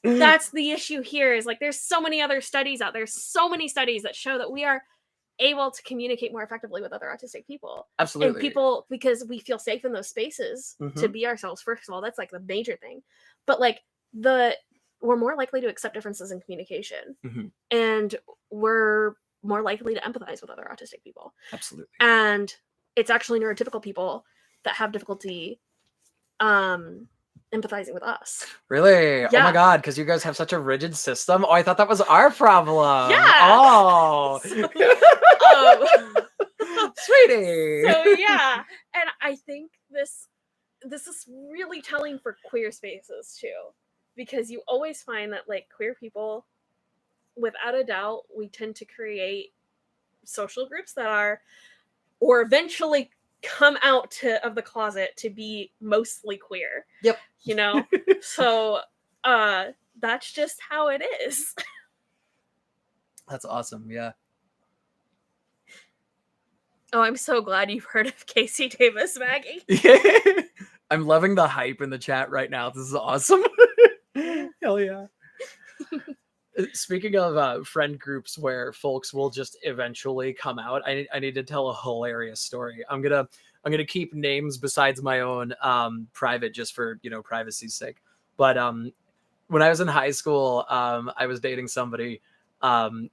that's the issue here, is like, there's so many other studies out there, so many studies that show that we are able to communicate more effectively with other autistic people. Absolutely. And people, because we feel safe in those spaces to be ourselves. First of all, that's like the major thing. But like we're more likely to accept differences in communication, and we're more likely to empathize with other autistic people. Absolutely. And it's actually neurotypical people that have difficulty empathizing with us. Really? Yeah. Oh my god, because you guys have such a rigid system. Oh, I thought that was our problem. Yeah. Oh. Sweetie. So yeah, and I think this is really telling for queer spaces too, because you always find that like queer people, without a doubt, we tend to create social groups that are, or eventually come out of the closet to be mostly queer. Yep. You know? So that's just how it is. That's awesome. Yeah. Oh, I'm so glad you've heard of Casey Davis, Maggie. I'm loving the hype in the chat right now. This is awesome. Hell yeah. Speaking of friend groups where folks will just eventually come out, I need to tell a hilarious story. I'm gonna keep names besides my own private, just for privacy's sake. But when I was in high school, I was dating somebody, and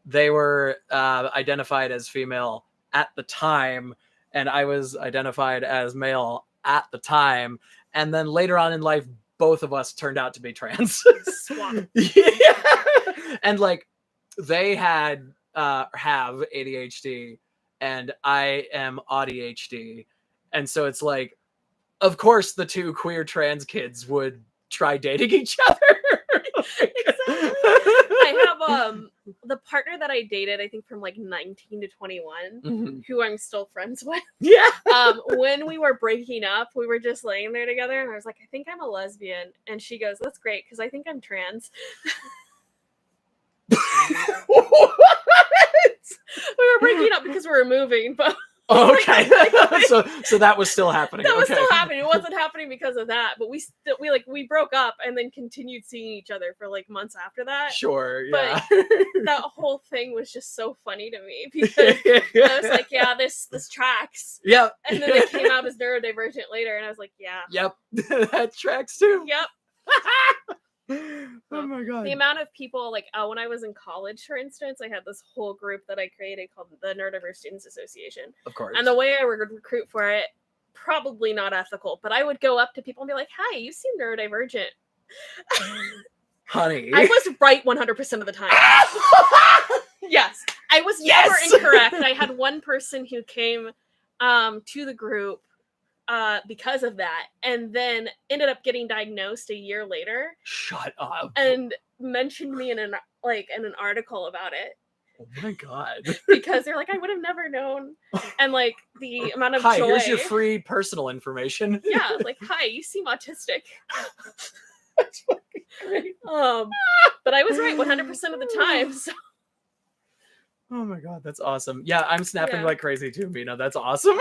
they were identified as female at the time, and I was identified as male at the time, and then later on in life, both of us turned out to be trans. Swap. Yeah. And like they have ADHD and I am ADHD. And so it's like, of course the two queer trans kids would try dating each other. Exactly. I have the partner that I dated, I think from like 19 to 21, who I'm still friends with. Yeah. When we were breaking up, we were just laying there together, and I was like, I think I'm a lesbian. And she goes, that's great, because I think I'm trans. What? We were breaking up because we were moving, but oh, okay. so that was still happening. That was still happening. It wasn't happening because of that, but we broke up and then continued seeing each other for like months after that. Sure, yeah. But that whole thing was just so funny to me because I was like, yeah, this tracks. Yep. And then it came out as neurodivergent later, and I was like, yeah. Yep. That tracks too. Yep. Oh my god. The amount of people, like when I was in college, for instance, I had this whole group that I created called the Neurodiverse Students Association. Of course. And the way I would recruit for it, probably not ethical, but I would go up to people and be like, hi, you seem neurodivergent. Honey. I was right 100% of the time. Yes. I was never incorrect. I had one person who came to the group because of that, and then ended up getting diagnosed a year later. Shut up. And mentioned me in an article about it. Oh my god. Because they're like, I would have never known. And like the amount of hi, joy. here's your free personal information. Yeah, like, hi, you seem autistic. That's fucking great. But I was right 100% of the time. So. Oh my god, that's awesome. Yeah, I'm snapping like crazy too, Mina. That's awesome.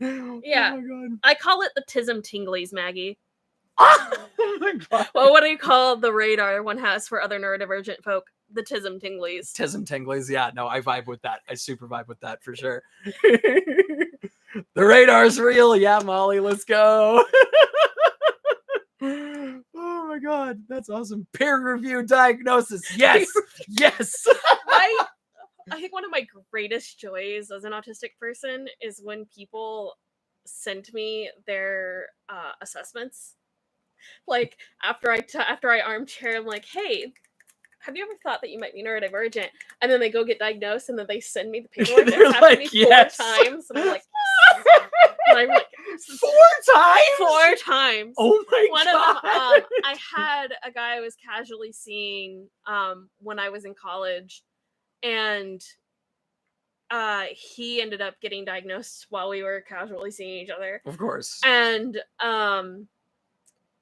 Yeah. Oh my god. I call it the tism tinglies, Maggie. Oh my god. Well, what do you call the radar one has for other neurodivergent folk? The tism tinglies. Tism tinglies. Yeah, no, I vibe with that. I super vibe with that for sure. The radar's real. Yeah, Molly, let's go. Oh my god, that's awesome. Peer-reviewed diagnosis. Yes. Yes. I think one of my greatest joys as an autistic person is when people send me their assessments. Like after I armchair, I'm like, hey, have you ever thought that you might be neurodivergent? And then they go get diagnosed, and then they send me the paperwork. It's happened to me 4 times, and I'm like, and I'm like, 4 times? 4 times. Oh my One god. of them, I had a guy I was casually seeing when I was in college, and he ended up getting diagnosed while we were casually seeing each other. Of course. And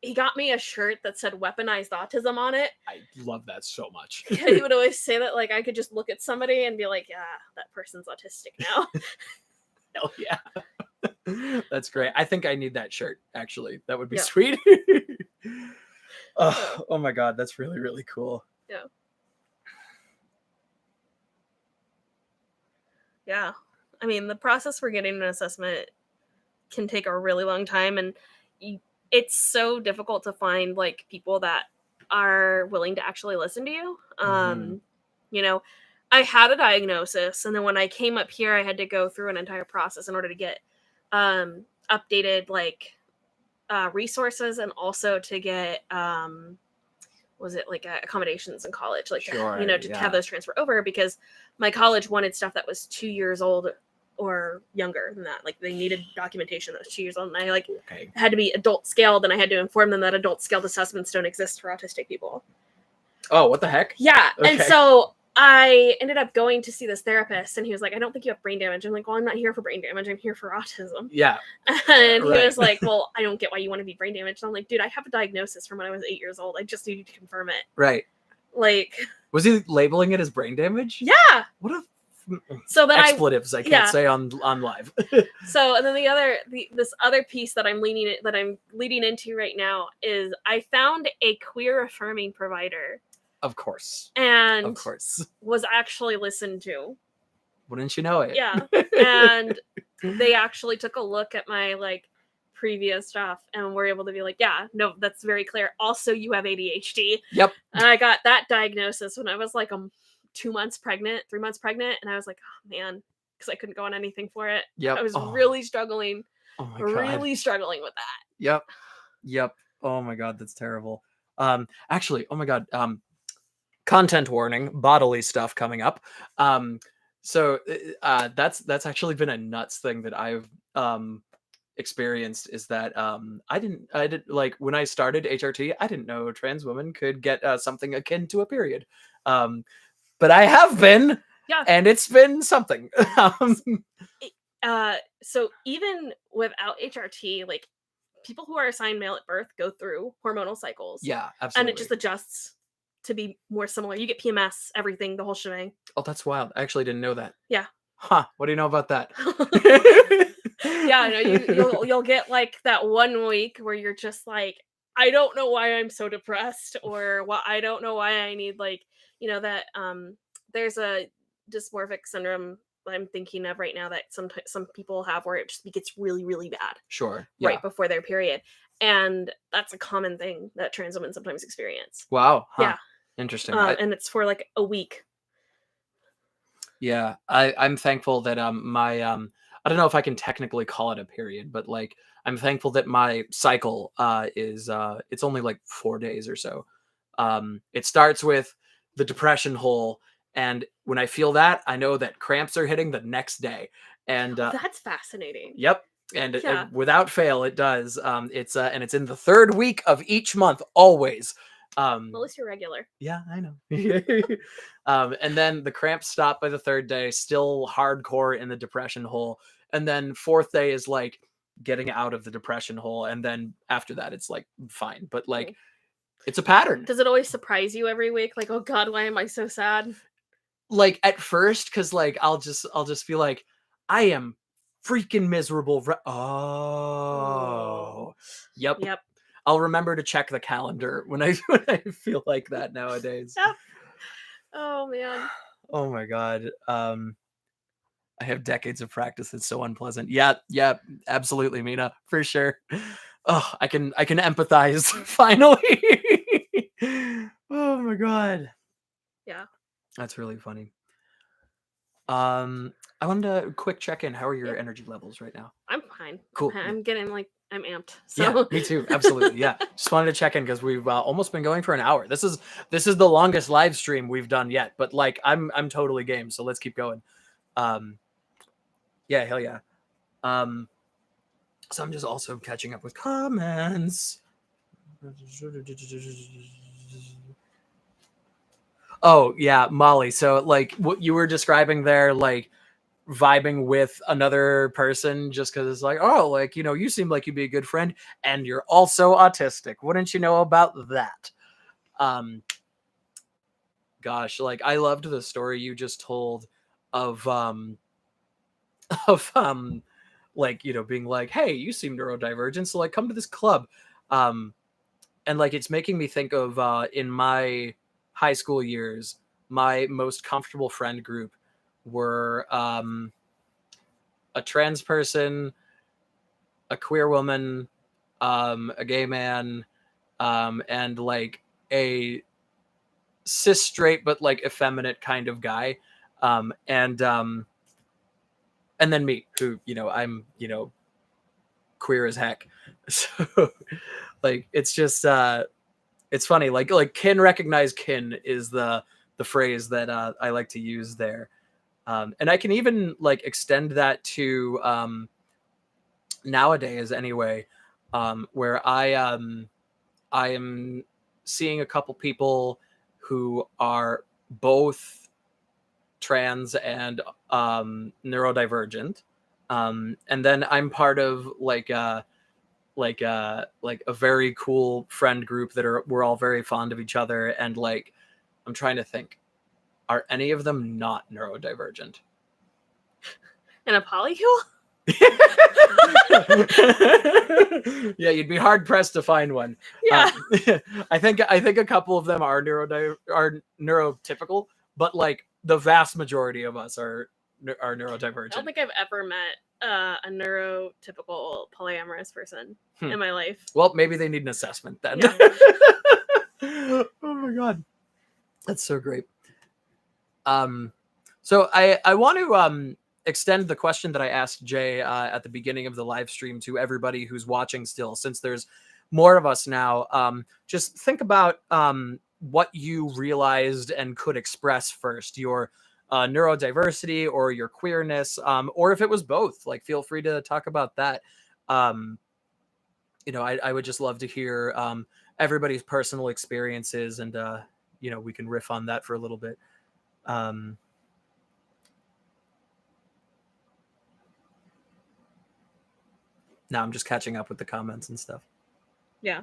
he got me a shirt that said weaponized autism on it. I love that so much. He would always say that like I could just look at somebody and be like, yeah, that person's autistic now. Hell yeah. That's great. I think I need that shirt, actually. That would be Yeah. sweet. Oh my god, that's really, really cool. Yeah. Yeah. I mean, the process for getting an assessment can take a really long time, and it's so difficult to find like people that are willing to actually listen to you. You know, I had a diagnosis, and then when I came up here, I had to go through an entire process in order to get updated like resources, and also to get was it like accommodations in college, like Sure, to have those transfer over, because my college wanted stuff that was 2 years old or younger than that. Like they needed documentation that was 2 years old, and I like had to be adult scaled, and I had to inform them that adult scaled assessments don't exist for autistic people. Oh, what the heck? Yeah. Okay. And so I ended up going to see this therapist, and he was like, I don't think you have brain damage. I'm like, well, I'm not here for brain damage. I'm here for autism. Yeah. And he right. was like, well, I don't get why you want to be brain damaged. And I'm like, dude, I have a diagnosis from when I was 8 years old. I just need you to confirm it. Right. Like, was he labeling it as brain damage? Yeah. What a so then expletives I can't say on live. So, and then this other piece that I'm leading into right now is I found a queer affirming provider. Of course. And of course. Was actually listened to. Wouldn't you know it? Yeah. And they actually took a look at my like previous stuff and were able to be like, yeah, no, that's very clear. Also, you have ADHD. Yep. And I got that diagnosis when I was like 3 months pregnant, and I was like, oh man, because I couldn't go on anything for it. Yep. I was really struggling. Oh my God. Really struggling with that. Yep. Oh my God, that's terrible. Actually, oh my God. Content warning, bodily stuff coming up. So that's actually been a nuts thing that I've experienced, is that I didn't like, when I started HRT, I didn't know trans women could get something akin to a period. But I have been, and it's been something. So even without HRT, like people who are assigned male at birth go through hormonal cycles. Yeah, absolutely. And it just adjusts to be more similar. You get PMS, everything, the whole shebang. Oh, that's wild. I actually didn't know that. Yeah. Huh. What do you know about that? Yeah, no, you'll get like that 1 week where you're just like, I don't know why I'm so depressed, or I don't know why I need like, that there's a dysmorphic syndrome I'm thinking of right now that some people have, where it just gets really, really bad. Sure. Right before their period. And that's a common thing that trans women sometimes experience. Wow. Huh. Yeah. Interesting. And it's for like a week. Yeah. I'm thankful that my I don't know if I can technically call it a period, but like I'm thankful that my cycle is it's only like 4 days or so. It starts with the depression hole, and when I feel that, I know that cramps are hitting the next day. And that's fascinating. Yep. And without fail, it does. It's and it's in the 3rd week of each month, always. Well, at least you're regular. Yeah, I know. And then the cramps stop by the 3rd day, still hardcore in the depression hole. And then 4th day is like getting out of the depression hole. And then after that, it's like fine. But like, it's a pattern. Does it always surprise you every week? Like, oh God, why am I so sad? Like at first, because like I'll just feel like I am freaking miserable. Yep. I'll remember to check the calendar when I feel like that nowadays. Yep. Oh man. Oh my God. I have decades of practice. It's so unpleasant. Yeah, absolutely, Mina, for sure. Oh, I can empathize finally. Oh my God. Yeah. That's really funny. I wanted to quick check in. How are your energy levels right now? I'm fine. Cool. I'm getting like, I'm amped. So. Yeah, me too. Absolutely. Yeah. Just wanted to check in because we've almost been going for an hour. This is the longest live stream we've done yet, but like I'm totally game. So let's keep going. Yeah, hell yeah. So I'm just also catching up with comments. Oh yeah, Molly. So like what you were describing there, like vibing with another person just because it's like, oh, like, you seem like you'd be a good friend, and you're also autistic. Wouldn't you know about that? Gosh, like I loved the story you just told of like, being like, hey, you seem neurodivergent, so like come to this club. And like it's making me think of in my high school years, my most comfortable friend group were a trans person, a queer woman, a gay man, and like a cis straight but like effeminate kind of guy, and then me, who I'm queer as heck. So like it's just it's funny, like kin recognize kin is the phrase that I like to use there. And I can even like extend that to nowadays anyway, where I am seeing a couple people who are both trans and neurodivergent. And then I'm part of like a very cool friend group we're all very fond of each other, and like I'm trying to think, are any of them not neurodivergent? And a polycule? Yeah, you'd be hard pressed to find one. Yeah. I think a couple of them are neurotypical, but like the vast majority of us are neurodivergent. I don't think I've ever met a neurotypical polyamorous person in my life. Well, maybe they need an assessment then. Yeah. Oh my god, that's so great. So I want to extend the question that I asked Jay at the beginning of the live stream to everybody who's watching still, since there's more of us now. Just think about what you realized and could express first, your neurodiversity or your queerness, or if it was both, like feel free to talk about that. You know, I would just love to hear everybody's personal experiences, and you know, we can riff on that for a little bit. Now I'm just catching up with the comments and stuff. Yeah.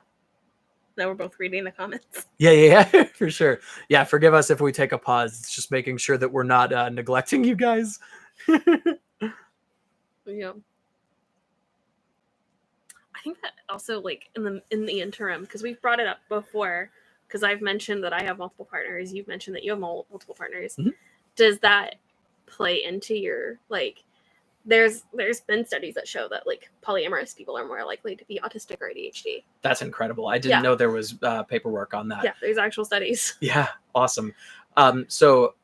Now we're both reading the comments. Yeah, for sure. Yeah, forgive us if we take a pause. It's just making sure that we're not neglecting you guys. Yeah. I think that also, like, in the interim, because we've brought it up before, because I've mentioned that I have multiple partners, you've mentioned that you have multiple partners. Mm-hmm. Does that play into your, like, there's been studies that show that like polyamorous people are more likely to be autistic or ADHD. That's incredible. I didn't know there was paperwork on that. Yeah, there's actual studies. Yeah, awesome. So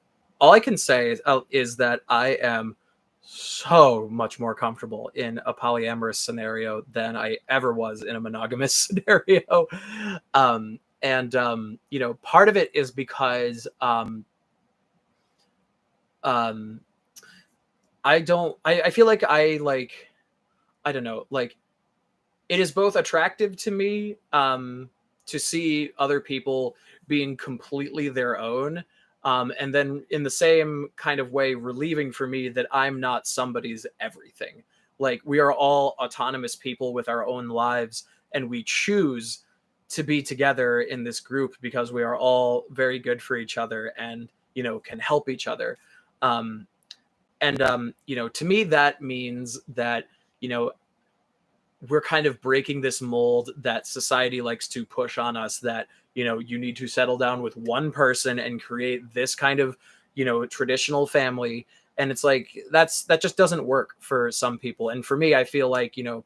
all I can say is that I am so much more comfortable in a polyamorous scenario than I ever was in a monogamous scenario. You know, part of it is because I feel like I don't know, like it is both attractive to me to see other people being completely their own, and then in the same kind of way relieving for me that I'm not somebody's everything. Like we are all autonomous people with our own lives, and we choose to be together in this group because we are all very good for each other and, you know, can help each other. You know, to me, that means that, you know, we're kind of breaking this mold that society likes to push on us, that, you know, you need to settle down with one person and create this kind of, you know, traditional family. And it's like, that just doesn't work for some people. And for me, I feel like, you know,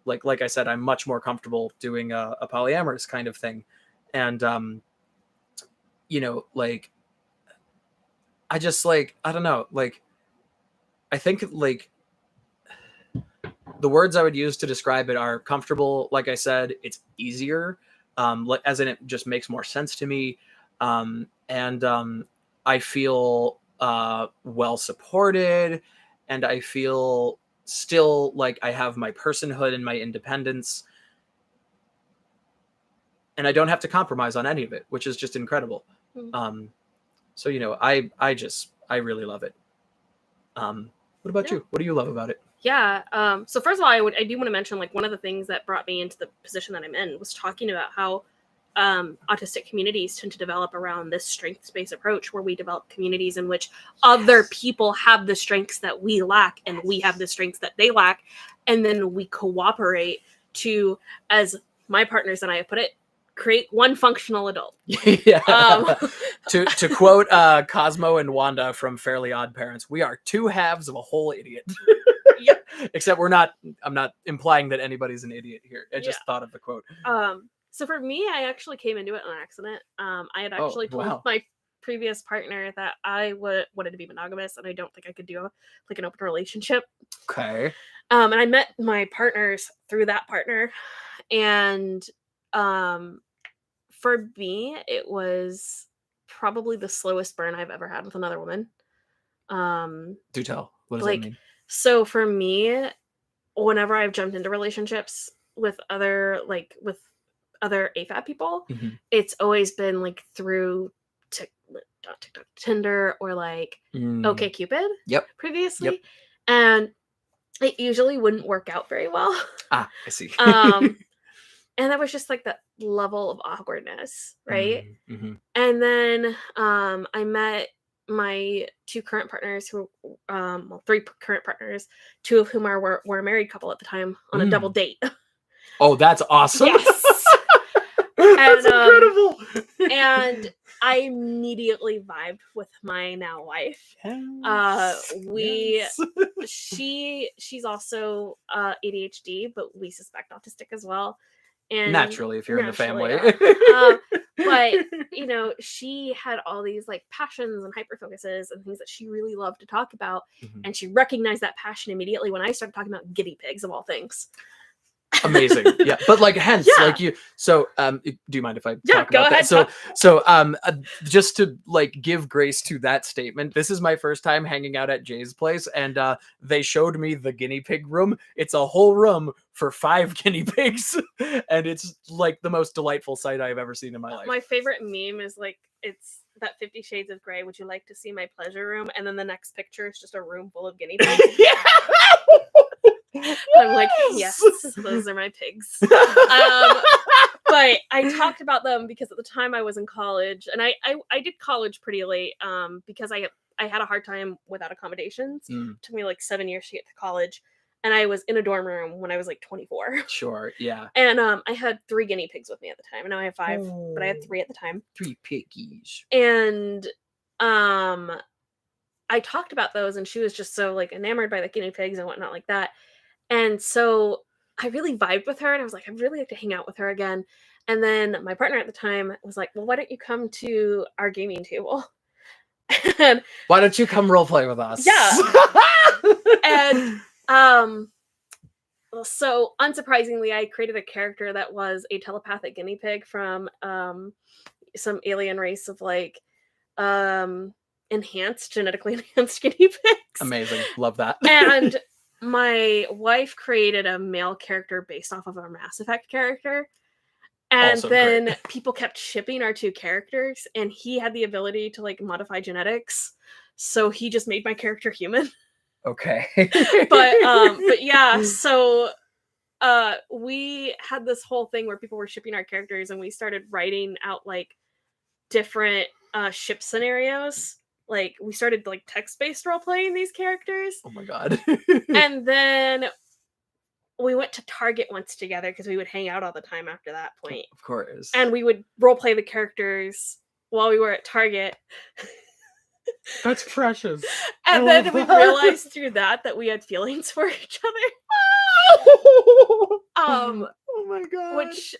like I said, I'm much more comfortable doing a polyamorous kind of thing. And, you know, like, I just like, I don't know, like, I think like the words I would use to describe it are comfortable. Like I said, it's easier, as in it just makes more sense to me. I feel well supported, and I feel still like I have my personhood and my independence, and I don't have to compromise on any of it, which is just incredible. So, you know, I really love it. What about you? What do you love about it? Yeah. So first of all, I do want to mention, like, one of the things that brought me into the position that I'm in was talking about how autistic communities tend to develop around this strengths-based approach, where we develop communities in which other people have the strengths that we lack and we have the strengths that they lack, and then we cooperate to, as my partners and I have put it, create one functional adult. Yeah. To quote Cosmo and Wanda from Fairly Odd Parents, we are two halves of a whole idiot. Yep. Except I'm not implying that anybody's an idiot here. I just thought of the quote. So for me, I actually came into it on accident. I had actually told my previous partner that I wanted to be monogamous, and I don't think I could do like an open relationship. Okay. And I met my partners through that partner, and for me, it was probably the slowest burn I've ever had with another woman. Do tell. What does that mean? So for me, whenever I've jumped into relationships with other AFAB people, it's always been like through not TikTok, Tinder, or like OkCupid Yep. previously, and it usually wouldn't work out very well. I see. And that was just like that level of awkwardness, right? Mm-hmm. And then I met my two current partners who well, three current partners, two of whom were a married couple at the time, on a double date. Oh, that's awesome. Yes. That's incredible. And I immediately vibed with my now wife. She's also ADHD, but we suspect autistic as well. And naturally, if you're in the family. But she had all these like passions and hyper focuses and things that she really loved to talk about, and she recognized that passion immediately when I started talking about guinea pigs of all things. Amazing. Yeah. But like, hence, like you, so, do you mind if I talk go about ahead, that? So, just to like give grace to that statement, this is my first time hanging out at Jay's place, and they showed me the guinea pig room. It's a whole room for 5 guinea pigs, and it's like the most delightful sight I've ever seen in my life. My favorite meme is like, it's that 50 Shades of Grey, would you like to see my pleasure room? And then the next picture is just a room full of guinea pigs. I'm like, yes, those are my pigs. But I talked about them because at the time I was in college, and I did college pretty late because I had a hard time without accommodations. It took me like 7 years to get to college, and I was in a dorm room when I was like 24. Sure, yeah. And I had 3 guinea pigs with me at the time, and now I have 5, but I had 3 at the time. 3 piggies. And I talked about those, and she was just so like enamored by the guinea pigs and whatnot like that. And so I really vibed with her, and I was like, I'd really like to hang out with her again. And then my partner at the time was like, well, why don't you come to our gaming table? And why don't you come role play with us? Yeah. And so unsurprisingly, I created a character that was a telepathic guinea pig from some alien race of like genetically enhanced guinea pigs. Amazing. Love that. And my wife created a male character based off of our Mass Effect character. And also then great. People kept shipping our 2 characters, and he had the ability to like modify genetics. So he just made my character human. Okay. But yeah, so we had this whole thing where people were shipping our characters, and we started writing out like different ship scenarios. Like, we started like text-based role-playing these characters. Oh my god. And then we went to Target once together because we would hang out all the time after that point. Of course. And we would role-play the characters while we were at Target. That's precious. And then we realized through that we had feelings for each other. Oh my god. Which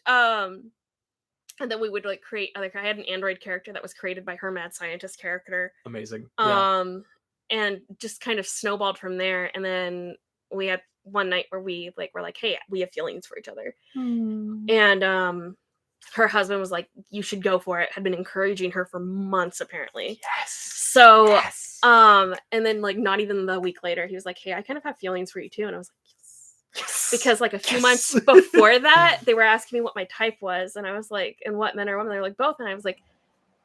and then we would like create other. I had an android character that was created by her mad scientist character. Amazing. And just kind of snowballed from there. And then we had one night where we were like, hey, we have feelings for each other. And her husband was like, you should go for it. Had been encouraging her for months, apparently. Yes. So and then like not even the week later, he was like, hey, I kind of have feelings for you too. And I was like, yes. Because like a few months before that, they were asking me what my type was, and I was like, and what, men or women? They're like, both. And I was like,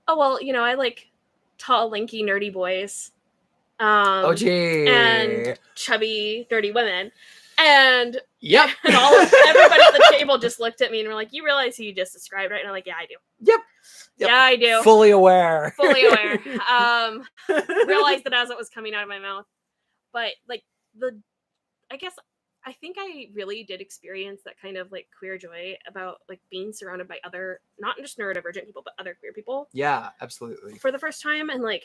oh well, I like tall, lanky, nerdy boys. Oh gee. And chubby, dirty women. And yep. And everybody at the table just looked at me and were like, you realize who you just described, right? And I'm like, yeah, I do. Yep. Yeah, I do. Fully aware. Realized that as it was coming out of my mouth. But like I think I really did experience that kind of like queer joy about like being surrounded by other, not just neurodivergent people, but other queer people. Yeah, absolutely. For the first time. And like,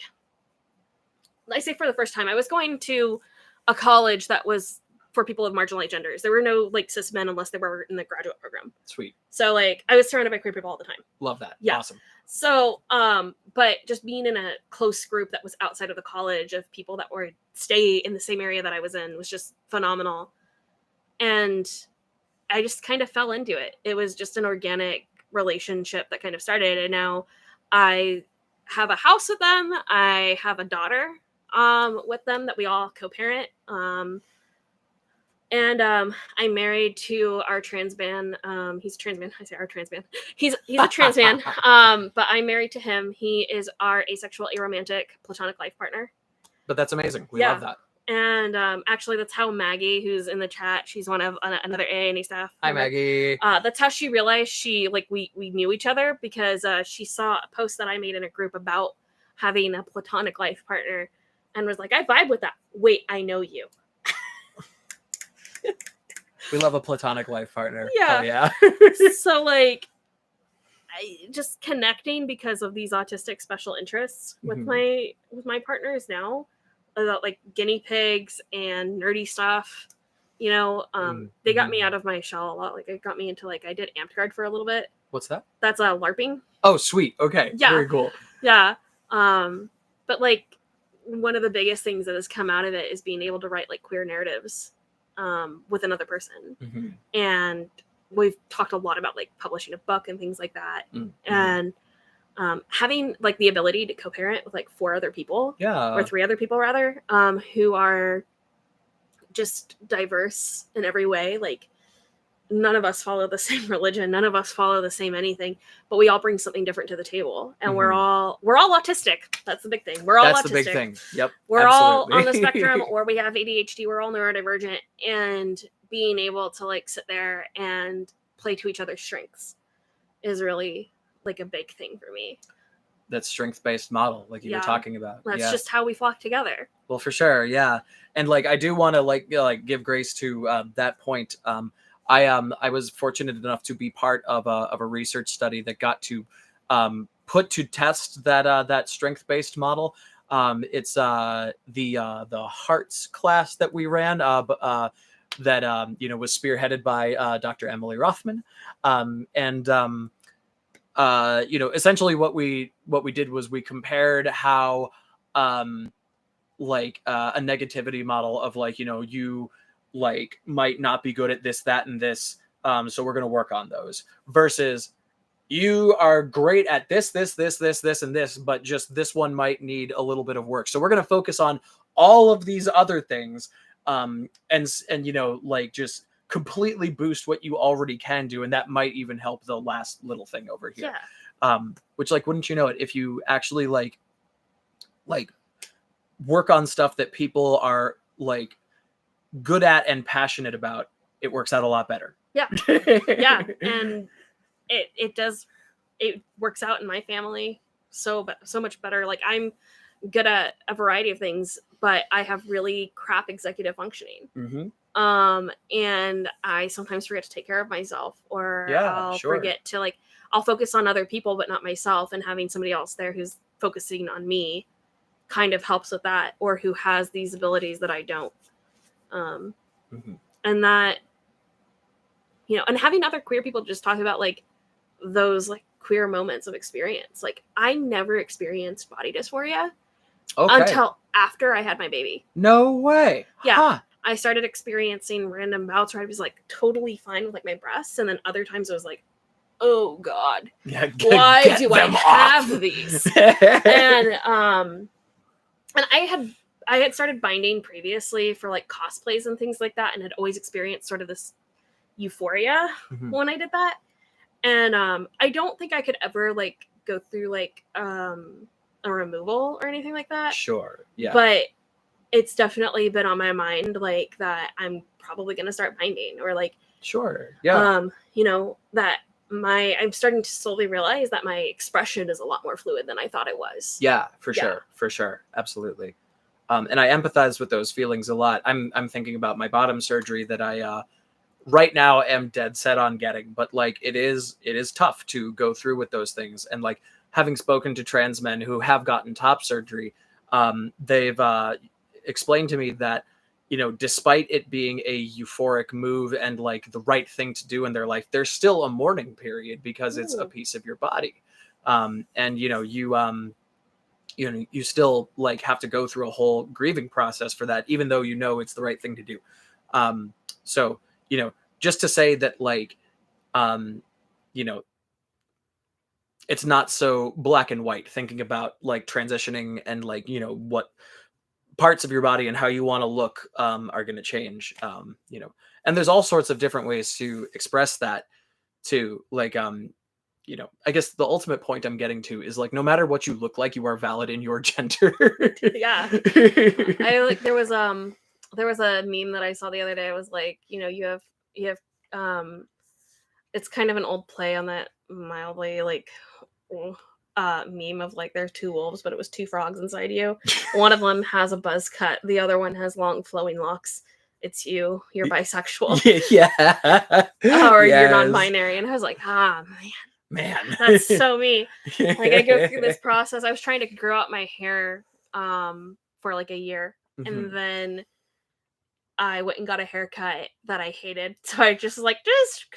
I say for the first time, I was going to a college that was for people of marginalized genders. There were no like cis men unless they were in the graduate program. Sweet. So like I was surrounded by queer people all the time. Love that. Yeah. Awesome. So, but just being in a close group that was outside of the college of people that were stay in the same area that I was in was just phenomenal. And I just kind of fell into it. It was just an organic relationship that kind of started. And now I have a house with them. I have a daughter with them that we all co-parent. And I'm married to our trans man. He's a trans man. I say our trans man. He's a trans man. But I'm married to him. He is our asexual, aromantic, platonic life partner. But that's amazing. We love that. And actually, that's how Maggie, who's in the chat, she's one of another AANE staff. Hi, Maggie. That's how she realized we knew each other, because she saw a post that I made in a group about having a platonic life partner, and was like, I vibe with that. Wait, I know you. We love a platonic life partner. Yeah. Oh, yeah. So like, just connecting because of these autistic special interests with my partners now, about like guinea pigs and nerdy stuff. You know, they got me out of my shell a lot. Like, it got me into, like, I did Amped Guard for a little bit. What's that? That's LARPing. Oh, sweet. Okay. Yeah. Very cool. Yeah. But like, one of the biggest things that has come out of it is being able to write like queer narratives with another person. And we've talked a lot about like publishing a book and things like that. And having like the ability to co-parent with like 4 other people, or 3 other people rather, who are just diverse in every way. Like, none of us follow the same religion, none of us follow the same anything, but we all bring something different to the table, and we're all autistic. That's the big thing. We're all autistic. That's the big thing. Yep. We're all on the spectrum, or we have ADHD. We're all neurodivergent, and being able to like sit there and play to each other's strengths is really like a big thing for me. That strength-based model, like you were talking about. That's just how we flock together. Well, for sure, yeah. And like, I do want to like give grace to that point. I was fortunate enough to be part of a research study that got to put to test that strength-based model. It's the Hearts class that we ran, that was spearheaded by Dr. Emily Rothman, essentially what we did was we compared how a negativity model of like, you like might not be good at this, that, and this, so we're going to work on those, versus you are great at this, and this, but just this one might need a little bit of work. So we're going to focus on all of these other things, and like just completely boost what you already can do, and that might even help the last little thing over here. Which, like, wouldn't you know it, if you actually like work on stuff that people are like good at and passionate about, it works out a lot better. And it works out in my family so much better. Like, I'm good at a variety of things, but I have really crap executive functioning. And I sometimes forget to take care of myself, or I'll forget to like, I'll focus on other people but not myself, and having somebody else there who's focusing on me kind of helps with that, or who has these abilities that I don't. And that, and having other queer people just talk about like those like queer moments of experience. Like, I never experienced body dysphoria until after I had my baby. No way. I started experiencing random bouts where I was like totally fine with like my breasts, and then other times I was like, oh God, why do I have these? And I had started binding previously for like cosplays and things like that, and had always experienced sort of this euphoria when I did that. And I don't think I could ever like go through like a removal or anything like that. But it's definitely been on my mind, like, that I'm probably going to start binding, or like, that I'm starting to slowly realize that my expression is a lot more fluid than I thought it was. For sure. Absolutely. And I empathize with those feelings a lot. I'm thinking about my bottom surgery that I right now am dead set on getting, but like, it is tough to go through with those things. And like, having spoken to trans men who have gotten top surgery, they've explained to me that, despite it being a euphoric move and like the right thing to do in their life, there's still a mourning period, because it's a piece of your body. And you still like have to go through a whole grieving process for that, even though it's the right thing to do. So just to say that, like, it's not so black and white, thinking about like transitioning and like, what parts of your body and how you want to look are going to change. You know, and there's all sorts of different ways to express that too. Like, you know, I guess the ultimate point I'm getting to is like, no matter what you look like, you are valid in your gender. Yeah. There was a meme that I saw the other day. It was like, you know, you have it's kind of an old play on that mildly like meme of like there's two wolves, but it was two frogs inside you. One of them has a buzz cut, the other one has long flowing locks. It's you. You're bisexual. Yeah. Or Yes. you're non-binary. And I was like, man, that's so me. Like I go through this process. I was trying to grow out my hair for like a year, and then I went and got a haircut that I hated. So I just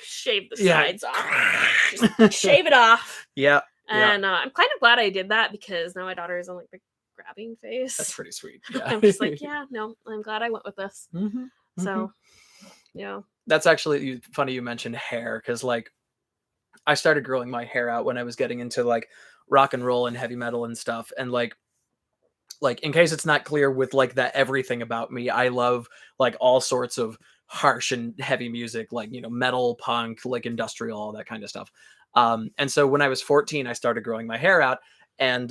shave the sides off. Just shave it off. Yeah. And I'm kind of glad I did that, because now my daughter is on like the grabbing phase. That's pretty sweet. Yeah. I'm just like, yeah, no, I'm glad I went with this. So, yeah. That's actually funny you mentioned hair, because like I started growing my hair out when I was getting into like rock and roll and heavy metal and stuff. And like in case it's not clear with like that everything about me, I love like all sorts of harsh and heavy music, like, you know, metal, punk, like industrial, all that kind of stuff. And so when I was 14, I started growing my hair out, and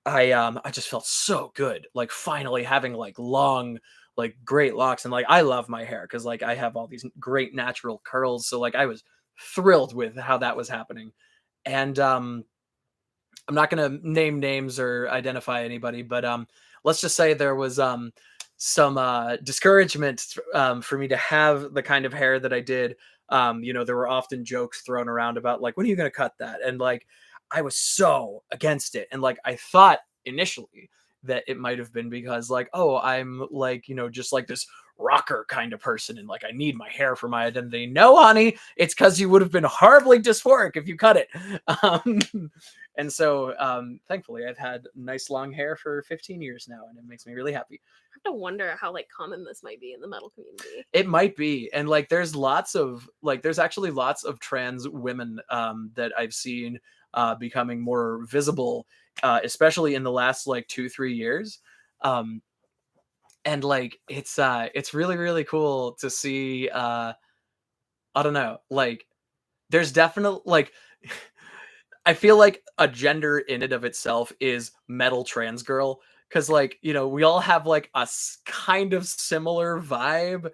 I just felt so good, like finally having like long, like great locks. And like I love my hair because like I have all these great natural curls, so like I was thrilled with how that was happening. And I'm not going to name names or identify anybody, but let's just say there was some discouragement for me to have the kind of hair that I did. You know, there were often jokes thrown around about like, when are you going to cut that? And like, I was so against it. And like, I thought initially that it might have been because like, oh, I'm like, you know, just like this rocker kind of person, and like I need my hair for my identity. No, honey, it's because you would have been horribly dysphoric if you cut it. And so thankfully I've had nice long hair for 15 years now, and it makes me really happy. I have to wonder how like common this might be in the metal community. It might be. And like there's actually lots of trans women that I've seen becoming more visible, especially in the last like 2-3 years. And like it's really, really cool to see. I don't know, like there's definitely like I feel like a gender in and of itself is metal trans girl, because like, you know, we all have like a kind of similar vibe,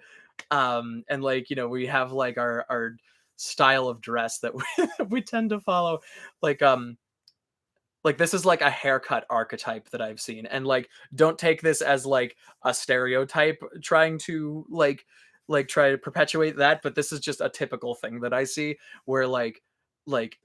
and like, you know, we have like our style of dress that we tend to follow. Like this is like a haircut archetype that I've seen, and like don't take this as like a stereotype trying to like try to perpetuate that, but this is just a typical thing that I see, where like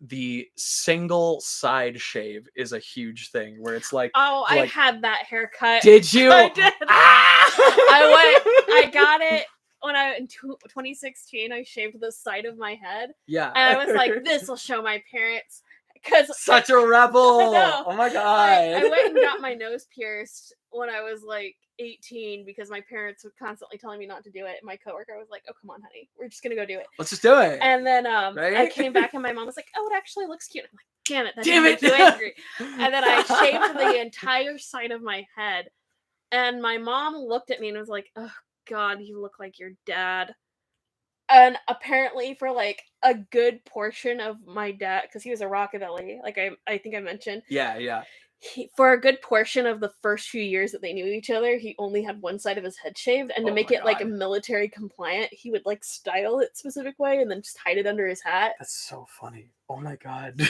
the single side shave is a huge thing, where it's like, oh, I had that haircut. Did you? I did. I got it when in 2016. I shaved the side of my head. Yeah. And I was like, this will show my parents. Because such a rebel. Oh my god. I went and got my nose pierced when I was like 18 because my parents were constantly telling me not to do it. And my coworker was like, oh, come on, honey. We're just going to go do it. Let's just do it. And then right? I came back and my mom was like, oh, it actually looks cute. I'm like, damn it. That didn't make you angry. And then I shaved the entire side of my head. And my mom looked at me and was like, oh, God, you look like your dad. And apparently for like a good portion of my dad, because he was a rockabilly, like I think I mentioned. Yeah. For a good portion of the first few years that they knew each other, he only had one side of his head shaved. And to make it like military compliant, he would like style it a specific way and then just hide it under his hat. That's so funny. Oh my god.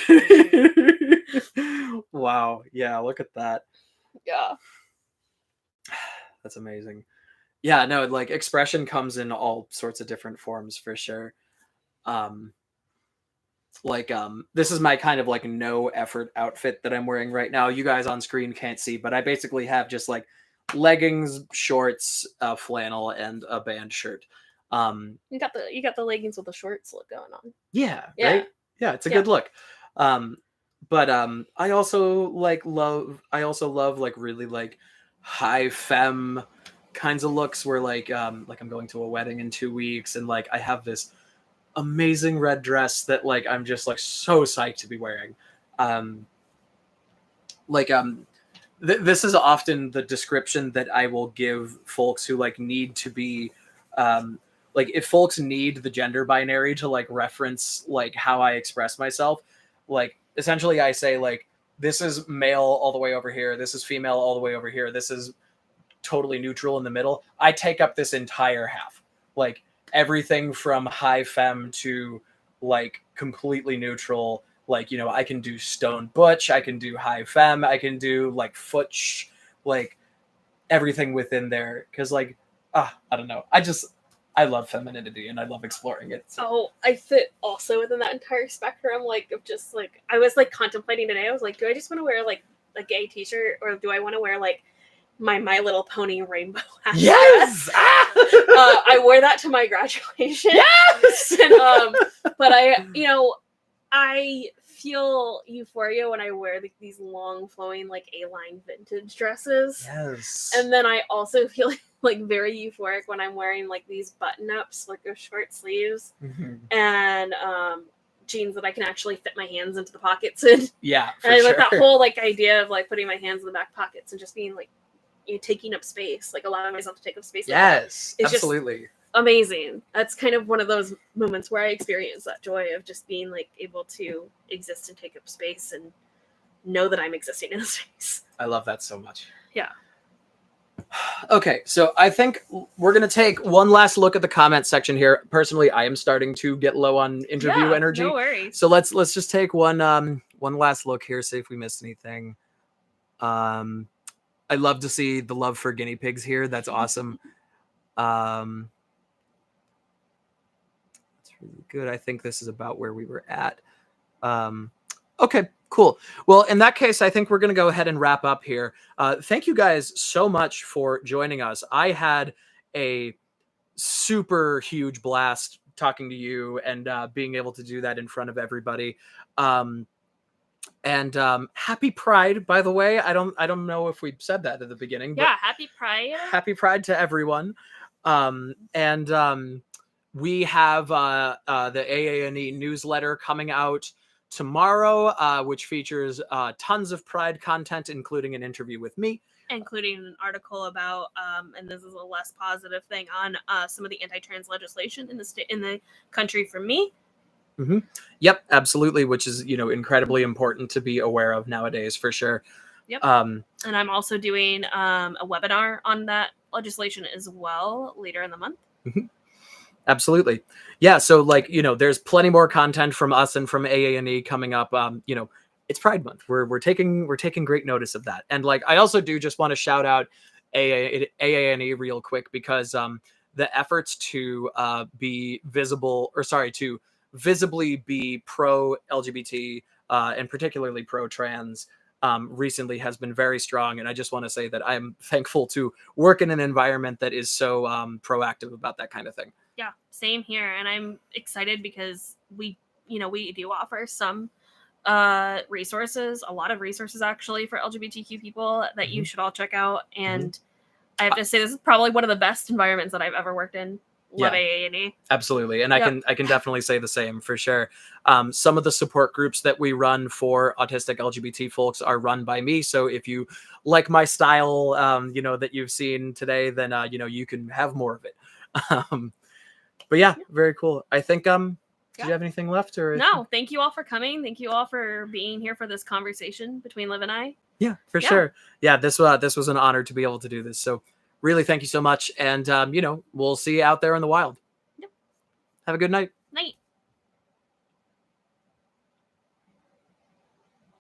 Wow. Yeah, look at that. Yeah. That's amazing. Yeah, no, like expression comes in all sorts of different forms for sure. This is my kind of like no effort outfit that I'm wearing right now. You guys on screen can't see, but I basically have just like leggings, shorts, flannel, and a band shirt. You got the leggings with the shorts look going on. Yeah. Right? Yeah, it's a good look. But I also love like really like high femme kinds of looks, where like I'm going to a wedding in 2 weeks, and like I have this amazing red dress that like I'm just like so psyched to be wearing. this is often the description that I will give folks who like need to be, like if folks need the gender binary to like reference like how I express myself, like essentially I say like, this is male all the way over here, this is female all the way over here, this is totally neutral in the middle. I take up this entire half, like everything from high femme to like completely neutral. Like, you know, I can do stone butch, I can do high femme, I can do like futch, like everything within there. Cause like, I don't know. I love femininity and I love exploring it. So. Oh, I fit also within that entire spectrum, like of just like I was like contemplating today. I was like, do I just want to wear like a gay t-shirt, or do I want to wear like my Little Pony rainbow hat? Yes. I wore that to my graduation. Yes. And, but I feel euphoria when I wear these long flowing like A-line vintage dresses. Yes. And then I also feel like very euphoric when I'm wearing like these button-ups, like those short sleeves, and jeans that I can actually fit my hands into the pockets in. Yeah, for and I sure. like that whole like idea of like putting my hands in the back pockets and just being like, you know, taking up space, like allowing myself to take up space. Yes, it's absolutely. Just amazing. That's kind of one of those moments where I experience that joy of just being like able to exist and take up space and know that I'm existing in a space. I love that so much. Yeah. Okay, so I think we're gonna take one last look at the comment section here. Personally, I am starting to get low on interview energy. No worries. So let's just take one last look here, see if we missed anything. I'd love to see the love for guinea pigs here. That's awesome. That's really good. I think this is about where we were at. Okay, cool. Well, in that case, I think we're going to go ahead and wrap up here. Thank you guys so much for joining us. I had a super huge blast talking to you and being able to do that in front of everybody. And happy Pride, by the way. I don't know if we said that at the beginning. Yeah, happy Pride. Happy Pride to everyone. We have the AANE newsletter coming out tomorrow, which features tons of Pride content, including an interview with me. Including an article about, and this is a less positive thing, on some of the anti-trans legislation in the country from me. Mm-hmm. Yep, absolutely, which is, you know, incredibly important to be aware of nowadays, for sure. Yep. And I'm also doing a webinar on that legislation as well later in the month. Mm-hmm. Absolutely. Yeah, so like, you know, there's plenty more content from us and from AANE coming up. You know, it's Pride Month. We're taking great notice of that. And like, I also do just want to shout out AANE real quick, because the efforts to be visible, or sorry, to visibly be pro LGBT and particularly pro trans recently has been very strong. And I just want to say that I'm thankful to work in an environment that is so proactive about that kind of thing. Yeah, same here. And I'm excited because we do offer some resources, a lot of resources actually, for LGBTQ people that you should all check out. And I have to say, this is probably one of the best environments that I've ever worked in. Love AANE. Absolutely. And I can definitely say the same, for sure. Some of the support groups that we run for autistic LGBT folks are run by me. So if you like my style, you know, that you've seen today, then, you know, you can have more of it. But yeah, very cool. I think, do you have anything left? Or no, thank you all for coming. Thank you all for being here for this conversation between Liv and I. Yeah, for sure. Yeah, this was an honor to be able to do this. So really, thank you so much. And, you know, we'll see you out there in the wild. Yep. Have a good night.